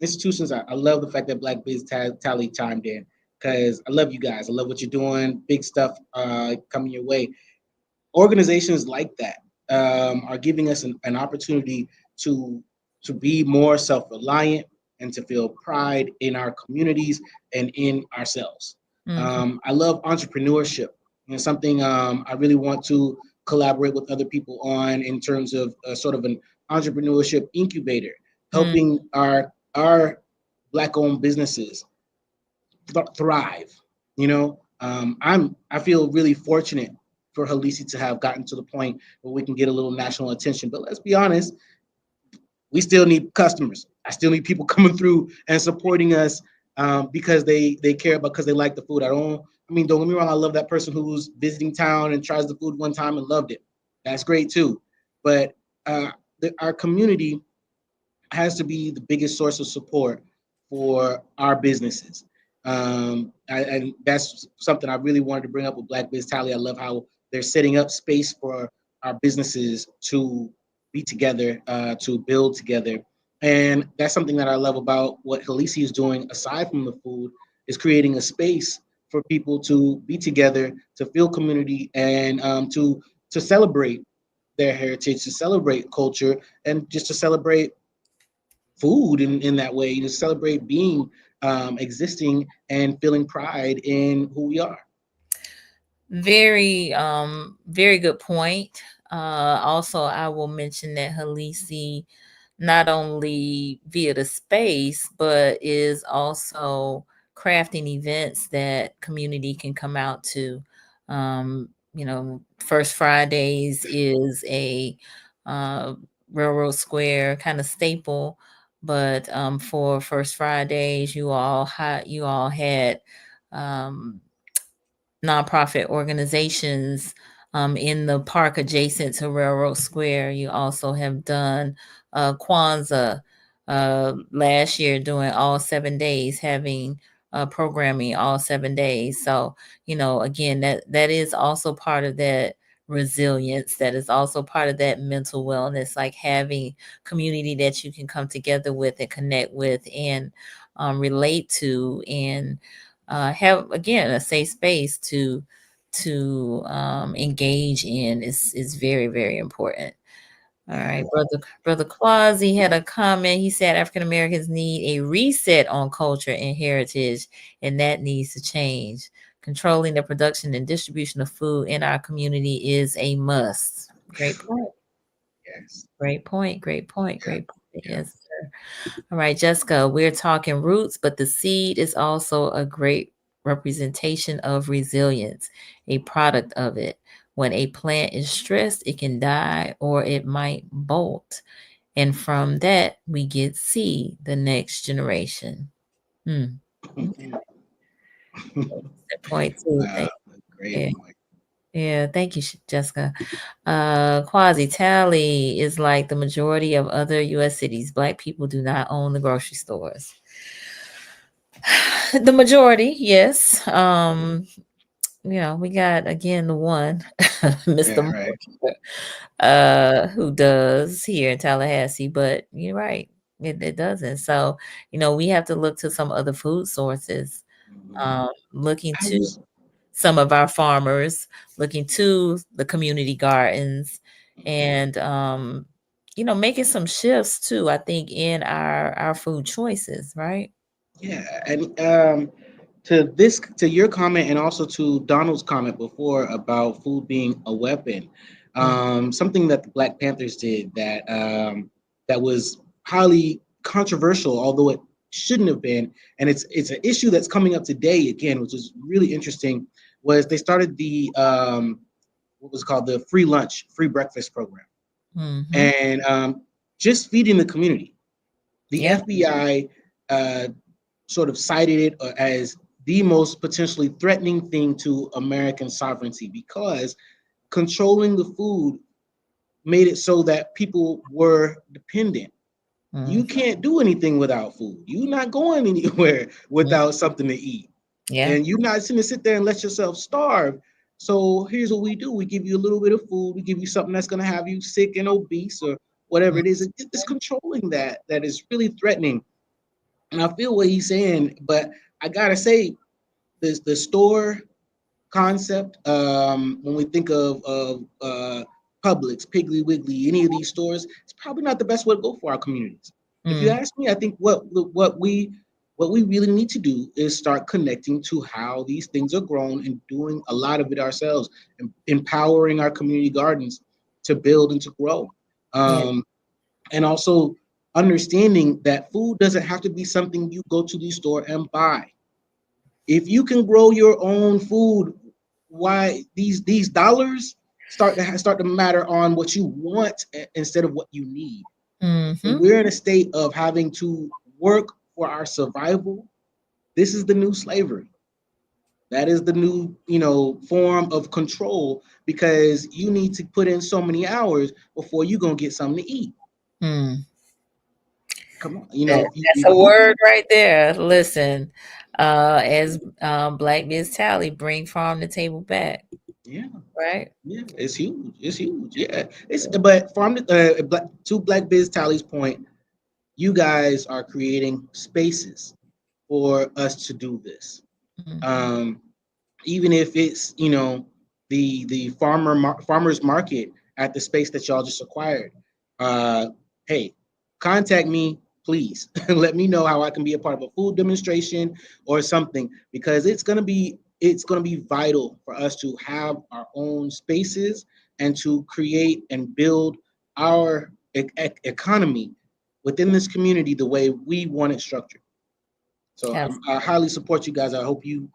institutions, I love the fact that Black Biz Tally chimed in, because I love you guys. I love what you're doing. Big stuff coming your way. Organizations like that are giving us an opportunity to be more self-reliant and to feel pride in our communities and in ourselves.
Hmm.
I love entrepreneurship, and something I really want to collaborate with other people on, in terms of sort of an entrepreneurship incubator, helping our Black-owned businesses thrive. I feel really fortunate for Halisi to have gotten to the point where we can get a little national attention. But let's be honest, we still need customers. I still need people coming through and supporting us, because they care about, because they like the food. Don't get me wrong. I love that person who's visiting town and tries the food one time and loved it. That's great too. But our community has to be the biggest source of support for our businesses. And that's something I really wanted to bring up with Black Biz Tally. I love how they're setting up space for our businesses to be together, to build together. And that's something that I love about what Halisi is doing, aside from the food, is creating a space for people to be together, to feel community, and to celebrate their heritage, to celebrate culture, and just to celebrate food in that way, to celebrate being, existing, and feeling pride in who we are.
Very good point. Also, I will mention that Halisi not only via the space, but is also crafting events that community can come out to. First Fridays is a uh, Railroad Square kind of staple, but for First Fridays, you all had um, nonprofit organizations in the park adjacent to Railroad Square. You also have done Kwanzaa last year, doing all 7 days, having programming all 7 days. So, again, that is also part of that resilience. That is also part of that mental wellness, like having community that you can come together with and connect with and relate to, and have again a safe space to engage in is very, very important. All
Yeah.
right, brother Quasi had a comment. He said African Americans need a reset on culture and heritage, and that needs to change. Controlling the production and distribution of food in our community is a must. Great point.
Yes.
Great point. Great point.
Yeah.
Great point.
Yeah.
Yes, sir. All right, Jessica, we're talking roots, but the seed is also a great representation of resilience, a product of it. When a plant is stressed, it can die or it might bolt. And from that, we get seed, the next generation. Hmm. That point too.
Wow, great
Yeah.
point.
Yeah, thank you, Jessica. Quasi Tally is like the majority of other U.S. cities. Black people do not own the grocery stores. The majority, yes. We got again the one, Mr.
Yeah, right.
Moore, who does here in Tallahassee. But you're right. It doesn't. So, we have to look to some other food sources,
Mhm.
looking
I
to
was
some of our farmers, looking to the community gardens,
Mhm.
and making some shifts too, I think, in our food choices, right?
Yeah, and to your comment and also to Donald's comment before about food being a weapon,
Mm,
something that the Black Panthers did that was highly controversial, although it shouldn't have been, and it's an issue that's coming up today again, which is really interesting. Was they started the what was called the free lunch, free breakfast program,
mm-hmm.
and just feeding the community. The
Yeah.
FBI uh, sort of cited it as the most potentially threatening thing to American sovereignty because controlling the food made it so that people were dependent. You
Mm,
can't do anything without food. You're not going anywhere
mm,
without something to eat.
yeah.
And you're not going to sit there and let yourself starve. So here's what we do. We give you a little bit of food. We give you something that's going to have you sick and obese or whatever
Mm,
it is. It's controlling that is really threatening. And I feel what he's saying, but I gotta say, the store concept. When we think of Publix, Piggly Wiggly, any of these stores, it's probably not the best way to go for our communities. If you
mm,
ask me, I think what we really need to do is start connecting to how these things are grown and doing a lot of it ourselves, and empowering our community gardens to build and to grow.
yeah.
Um, and also understanding that food doesn't have to be something you go to the store and buy. If you can grow your own food, why these dollars start to matter on what you want instead of what you need. When
Mm-hmm.
we're in a state of having to work for our survival, this is the new slavery. That is the new, form of control because you need to put in so many hours before you're gonna get something to eat.
Mm.
Come on,
That's
if
a
you
word right there. Listen, as Black Miss Tally, bring farm to table back,
yeah.
right?
Yeah, it's huge. It's huge. Yeah, it's but to Black Biz Tally's point, you guys are creating spaces for us to do this.
Mm-hmm.
Um, Even if it's the farmers market at the space that y'all just acquired. Uh, hey, contact me, please. Let me know how I can be a part of a food demonstration or something because it's gonna be vital for us to have our own spaces and to create and build our economy within this community the way we want it structured. So I highly support you guys. I hope you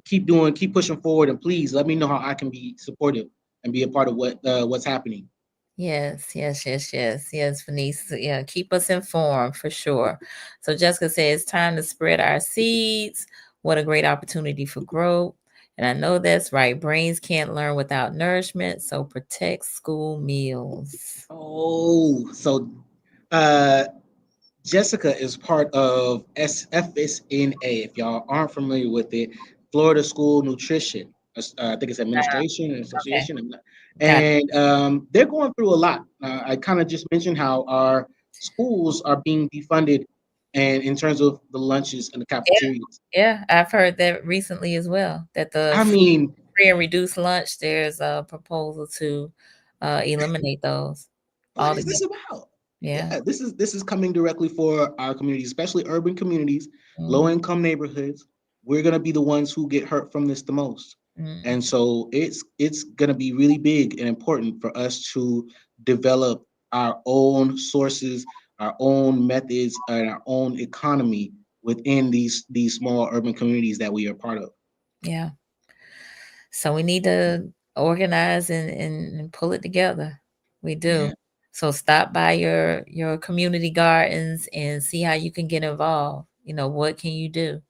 keep pushing forward, and please let me know how I can be supportive and be a part of what's happening.
Yes, yes, yes, yes, yes, Venice. Yeah, keep us informed for sure. So Jessica says it's time to spread our seeds. What a great opportunity for growth. And I know that's right. Brains can't learn without nourishment, so protect school meals.
Oh, so uh, Jessica is part of SFSNA. If y'all aren't familiar with it, Florida School Nutrition. I think it's administration and
Okay,
association,
got it.
and they're going through a lot. I kind of just mentioned how our schools are being defunded, and in terms of the lunches and the
Yeah,
cafeterias.
yeah, I've heard that recently as well. That the
I mean,
free and reduced lunch, there's a proposal to eliminate those
what is
altogether.
this about?
Yeah.
Yeah, this is coming directly for our communities, especially urban communities, low
Mm,
income neighborhoods. We're gonna be the ones who get hurt from this the most,
mm,
and so it's gonna be really big and important for us to develop our own sources, our own methods, and our own economy within these small urban communities that we are part of.
yeah. So we need to organize and pull it together. We do.
Yeah.
So stop by your community gardens and see how you can get involved. What can you do?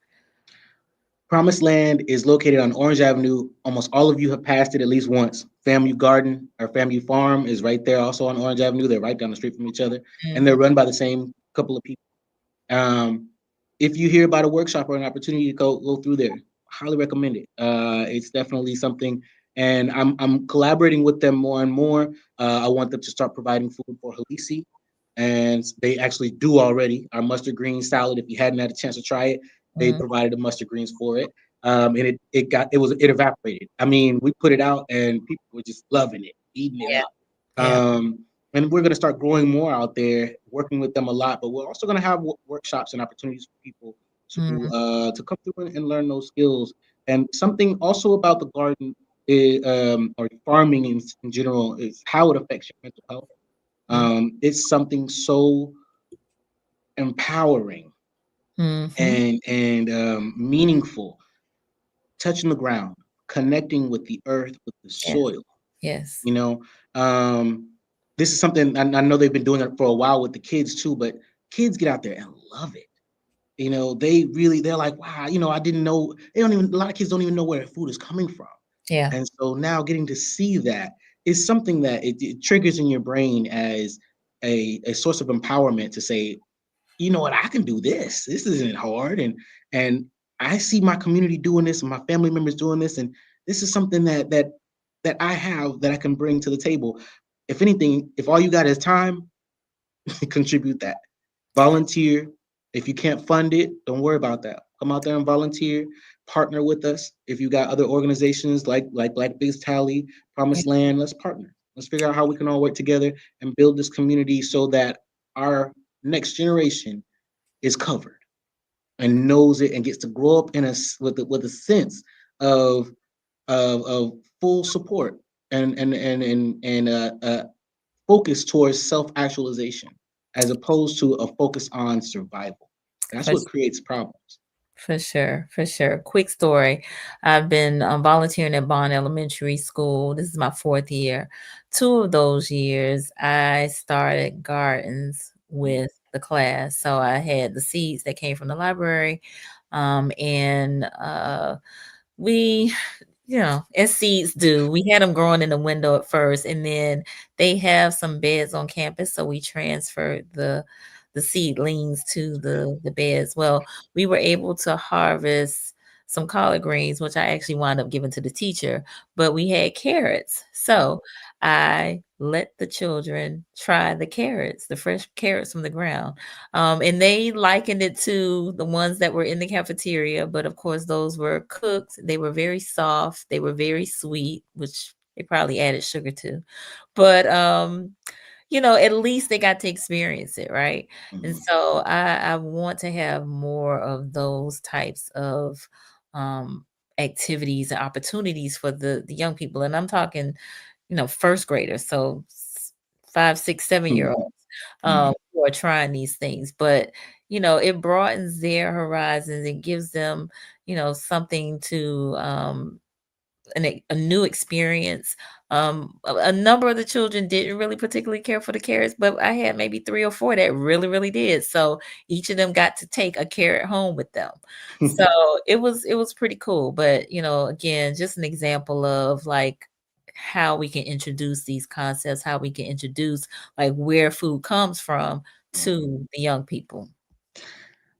Promised Land is located on Orange Avenue. Almost all of you have passed it at least once. FAMU Garden or FAMU Farm is right there, also on Orange Avenue. They're right down the street from each other, and they're
Mhm.
run by the same couple of people. Um, if you hear about a workshop or an opportunity to go through there, highly recommend it. It's definitely something, and I'm collaborating with them more and more. I want them to start providing food for Halisi. and they actually do already our mustard green salad. If you hadn't had a chance to try it, they
Mm,
provided the mustard greens for it. And it evaporated. I mean, we put it out and people were just loving it, eating it
yeah,
up.
yeah.
And we're going to start growing more out there, working with them a lot. But we're also going to have workshops and opportunities for people
Mm,
to come through and learn those skills. And something also about the garden is, or farming in general, is how it affects your mental health.
mm,
It's something so empowering
mhm.
and meaningful, touching the ground, connecting with the earth, with the
Yes,
soil.
yes,
You know, um, this is something I know they've been doing it for a while with the kids too, but kids get out there and love it. They're like, wow, I didn't know. They don't even, a lot of kids don't even know where their food is coming from.
yeah,
And so now getting to see that is something that it triggers in your brain as a source of empowerment to say, you know what, I can do this. This isn't hard. And I see my community doing this and my family members doing this. And this is something that I have that I can bring to the table. If anything, if all you got is time, contribute that. Volunteer. If you can't fund it, don't worry about that. Come out there and volunteer. Partner with us. If you got other organizations like Black Biz Tally,
yeah,
Promised Land, let's partner. Let's figure out how we can all work together and build this community so that our next generation is covered and knows it and gets to grow up with a sense of of full support and focus towards self actualization as opposed to a focus on survival. That's
for
what creates problems.
For sure, for sure. Quick story. I've been volunteering at Bond Elementary School. This is my fourth year. 2 of those years, I started gardens with the class. So I had the seeds that came from the library, and we as seeds do, we had them growing in the window at first, and then they have some beds on campus, so we transferred the seedlings to the beds. Well, we were able to harvest some collard greens, which I actually wound up giving to the teacher, but we had carrots. So I let the children try the carrots, the fresh carrots from the ground. And they likened it to the ones that were in the cafeteria, but of course, those were cooked. They were very soft. They were very sweet, which they probably added sugar to. But at least they got to experience it, right? And
Mhm.
so I want to have more of those types of um, activities and opportunities for the young people. And I'm talking, first graders, so 5, 6, 7 year
Mhm.
olds
Mhm.
who are trying these things. But it broadens their horizons. It gives them, something to a new experience. A number of the children didn't really particularly care for the carrots, but I had maybe 3 or 4 that really, really did. So each of them got to take a carrot home with them. So it was pretty cool. But again, just an example of like how we can introduce these concepts, how we can introduce like where food comes from
Mhm.
to the young people.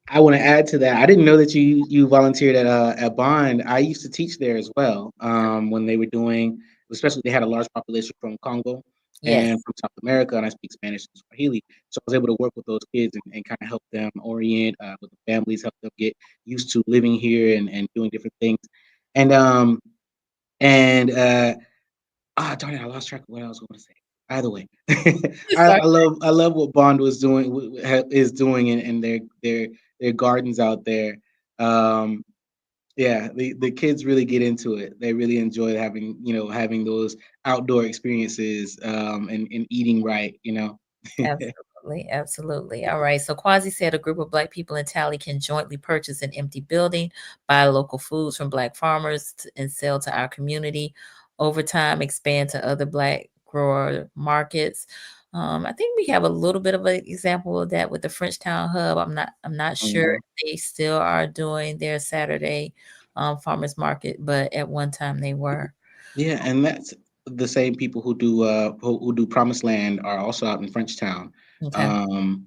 I want to add to that. I didn't know that you volunteered at Bond. I used to teach there as well. When they were doing, especially they had a large population from Congo
Yes,
and from South America, and I speak Spanish and Swahili. So I was able to work with those kids and kind of help them orient with the families, help them get used to living here and doing different things. And and darn it, I lost track of what I was going to say. Either way,
it's
I,
like
I love I love what Bond was doing is doing in their gardens out there. Um, yeah, the kids really get into it. They really enjoy having those outdoor experiences and eating right.
absolutely, absolutely. All right. So Quasi said a group of Black people in Tally can jointly purchase an empty building, buy local foods from Black farmers, and sell to our community. Over time, expand to other Black grower markets. I think we have a little bit of an example of that with the Frenchtown Hub. I'm not sure
Mhm.
if they still are doing their Saturday farmers market, but at one time they were.
Yeah, and that's the same people who do Promised Land are also out in Frenchtown.
Okay.
Um,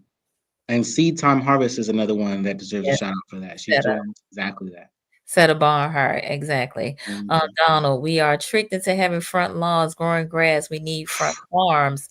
and Seed Time Harvest is another one that deserves a
Yes.
shout out for that. She's doing exactly that.
Set a barn hard, exactly.
Mhm.
Donald, we are tricked into having front lawns, growing grass. We need front farms.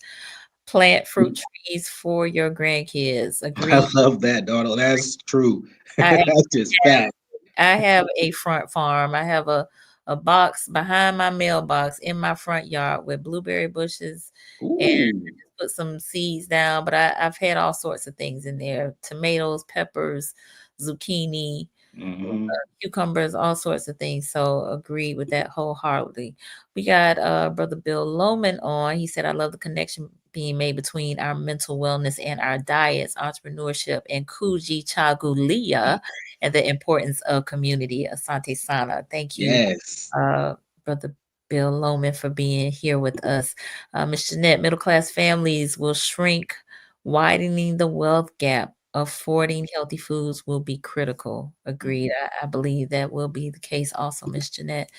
Plant fruit trees for your grandkids.
I
Agreed.
love that, daughter. That's true.
I
That's just fact.
I have a front farm. I have a box behind my mailbox in my front yard with blueberry bushes, and I
Ooh.
just put some seeds down. But I've had all sorts of things in there: tomatoes, peppers, zucchini,
Hmm.
cucumbers, all sorts of things. So agreed with that wholeheartedly. We got Brother Bill Loman on. He said, I love the connection being made between our mental wellness and our diets, entrepreneurship, and Kuji Chagulia, and the importance of community. Asante Sana. Thank you,
Yes.
uh, Brother Bill Loman, for being here with us. Ms. Jeanette, middle class families will shrink, widening the wealth gap. Affording healthy foods will be critical. Agreed. I believe that will be the case also, Miss Jeanette.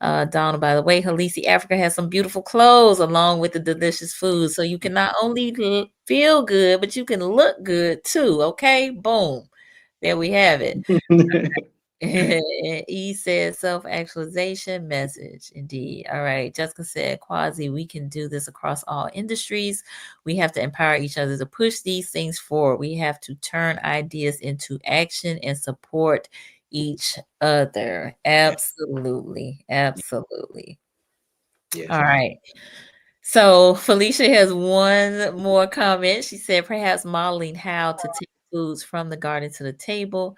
Donald, by the way, HalisiAfrica has some beautiful clothes along with the delicious food. So you can not only feel good, but you can look good too. Okay. Boom. There we have it. E said self-actualization message. Indeed. All right. Jessica said, Quasi, we can do this across all industries. We have to empower each other to push these things forward. We have to turn ideas into action and support each other. Absolutely. Absolutely.
Yes.
All right. So Felicia has one more comment. She said, perhaps modeling how to take foods from the garden to the table,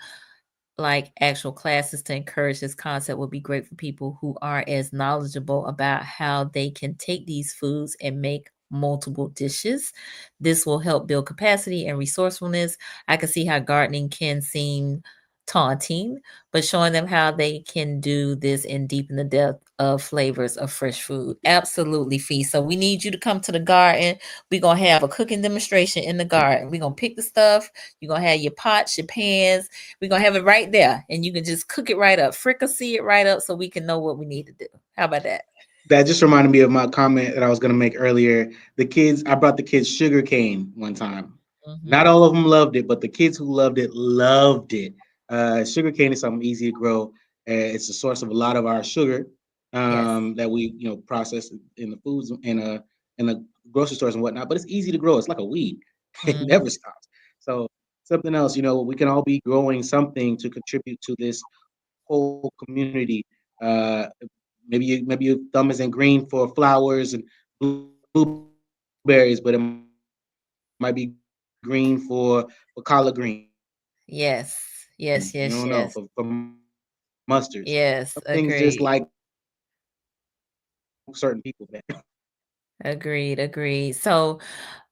like actual classes to encourage this concept, would be great for people who are as knowledgeable about how they can take these foods and make multiple dishes. This will help build capacity and resourcefulness. I can see how gardening can seem taunting, but showing them how they can do this and deepen the depth of flavors of fresh food. Absolutely, Fee. So we need you to come to the garden. We're going to have a cooking demonstration in the garden. We're going to pick the stuff. You're going to have your pots, your pans. We're going to have it right there, and you can just cook it right up, fricassee it right up so we can know what we need to do. How about that?
That just reminded me of my comment that I was going to make earlier. The kids, I brought the kids sugar cane one time. Not
Mm-hmm.
all of them loved it, but the kids who loved it loved it. Sugar cane is something easy to grow. It's a source of a lot of our sugar
Yes.
that we process in the foods in the grocery stores and whatnot. But it's easy to grow. It's like a weed. It
Mm,
never stops. So something else, we can all be growing something to contribute to this whole community. Uh, maybe your thumb isn't green for flowers and blueberries, but it might be green for collard greens. You don't know for mustards.
yes, yes,
Some
yes,
things just like
yes.
certain
Agreed.
people better.
Agreed. Agreed. So,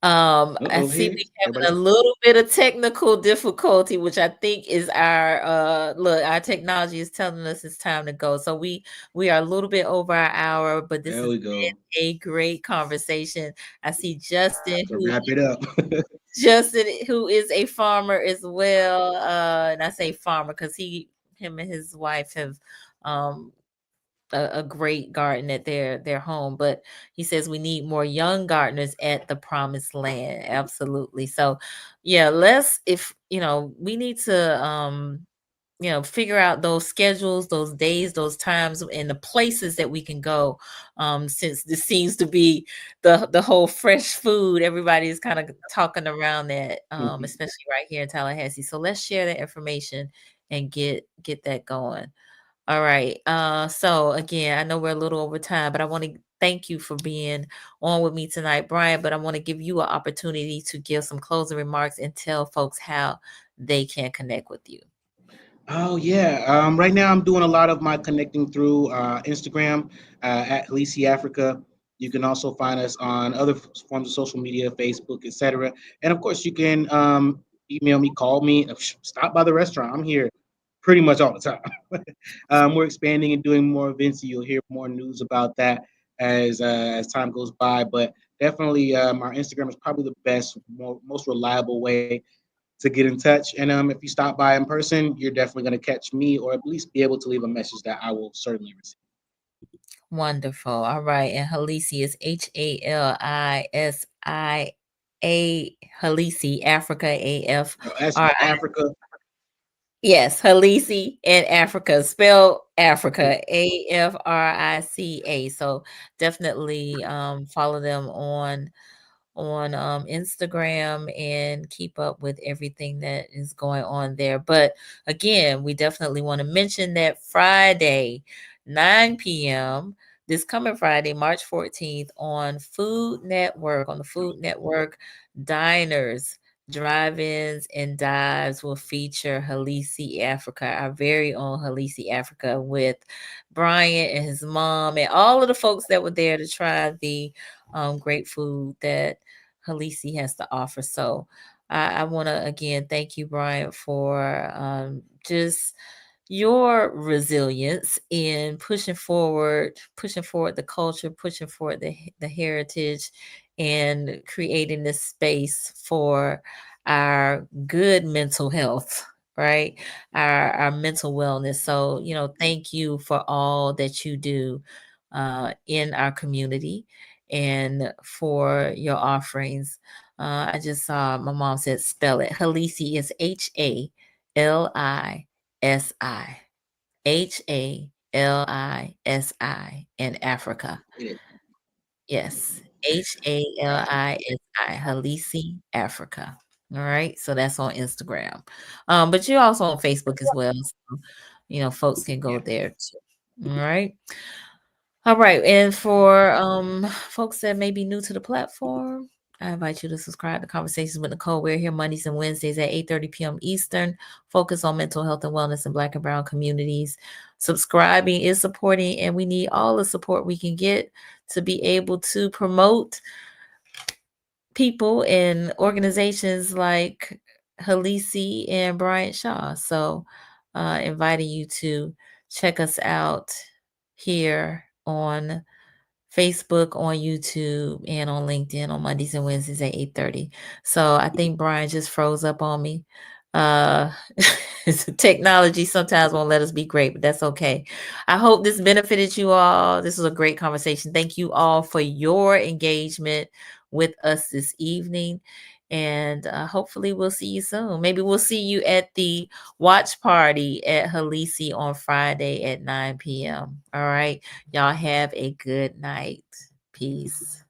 I
Uh-oh,
see
here
we
everybody.
having a little bit of technical difficulty, which I think is our look. Our technology is telling us it's time to go. So we are a little bit over our hour, but this
There
has
we
been
go.
a great conversation. I see
To wrap it up.
Justin, who is a farmer as well. And I say farmer because him and his wife have um a great garden at their home, but he says we need more young gardeners at the promised land. Absolutely. So yeah, let's if we need to figure out those schedules, those days, those times, and the places that we can go. Since this seems to be the whole fresh food, everybody is kind of talking around that, especially right here in Tallahassee. So let's share that information and get that going. All right. So again, I know we're a little over time, but I want to thank you for being on with me tonight, Brian. But I want to give you an opportunity to give some closing remarks and tell folks how they can connect with you.
Oh yeah. Right now I'm doing a lot of my connecting through Instagram at HalisiAfrica. You can also find us on other forms of social media, Facebook, etc. And of course, you can email me, call me, stop by the restaurant. I'm here pretty much all the time. We're expanding and doing more events. So you'll hear more news about that as time goes by. But definitely, our Instagram is probably the best, most reliable way to get in touch. And if you stop by in person, you're definitely going to catch me or at least be able to leave a message that I will certainly receive.
Wonderful. All right. And Halisi is HALISIA, Halisi, Africa,
As
AFRI.
Africa,
Yes, Halisi and Africa, spell Africa, AFRICA. So definitely follow them on Instagram and keep up with everything that is going on there. But again, we definitely want to mention that Friday, 9 p.m., this coming Friday, March 14th, on Food Network, on the Food Network, diners, drive-ins, and dives will feature HalisiAfrica, our very own HalisiAfrica, with Bryant and his mom and all of the folks that were there to try the great food that Halisi has to offer. So I want to again thank you, Bryant, for just your resilience in pushing forward the culture, pushing forward the heritage, and creating this space for our good mental health, right? Our mental wellness. So, thank you for all that you do in our community and for your offerings. I just saw my mom said spell it. Halisi is HALISI. HALISI in Africa. Yes. HALISI, Halisi Africa. All right. So that's on Instagram. But you're also on Facebook as well. So, folks can go
Yeah.
there too. All right. All right. And for folks that may be new to the platform, I invite you to subscribe to Conversations with Nicole. We're here Mondays and Wednesdays at 8:30 p.m. Eastern. Focus on mental health and wellness in Black and Brown communities. Subscribing is supporting, and we need all the support we can get to be able to promote people and organizations like Halisi and Bryant Shaw. So, inviting you to check us out here on Facebook, on YouTube, and on LinkedIn on Mondays and Wednesdays at 8:30. So I think Brian just froze up on me. Uh Technology sometimes won't let us be great, but that's okay. I hope this benefited you all. This was a great conversation. Thank you all for your engagement with us this evening. And hopefully we'll see you soon. Maybe we'll see you at the watch party at Halisi on Friday at 9 p.m. All right. Y'all have a good night. Peace.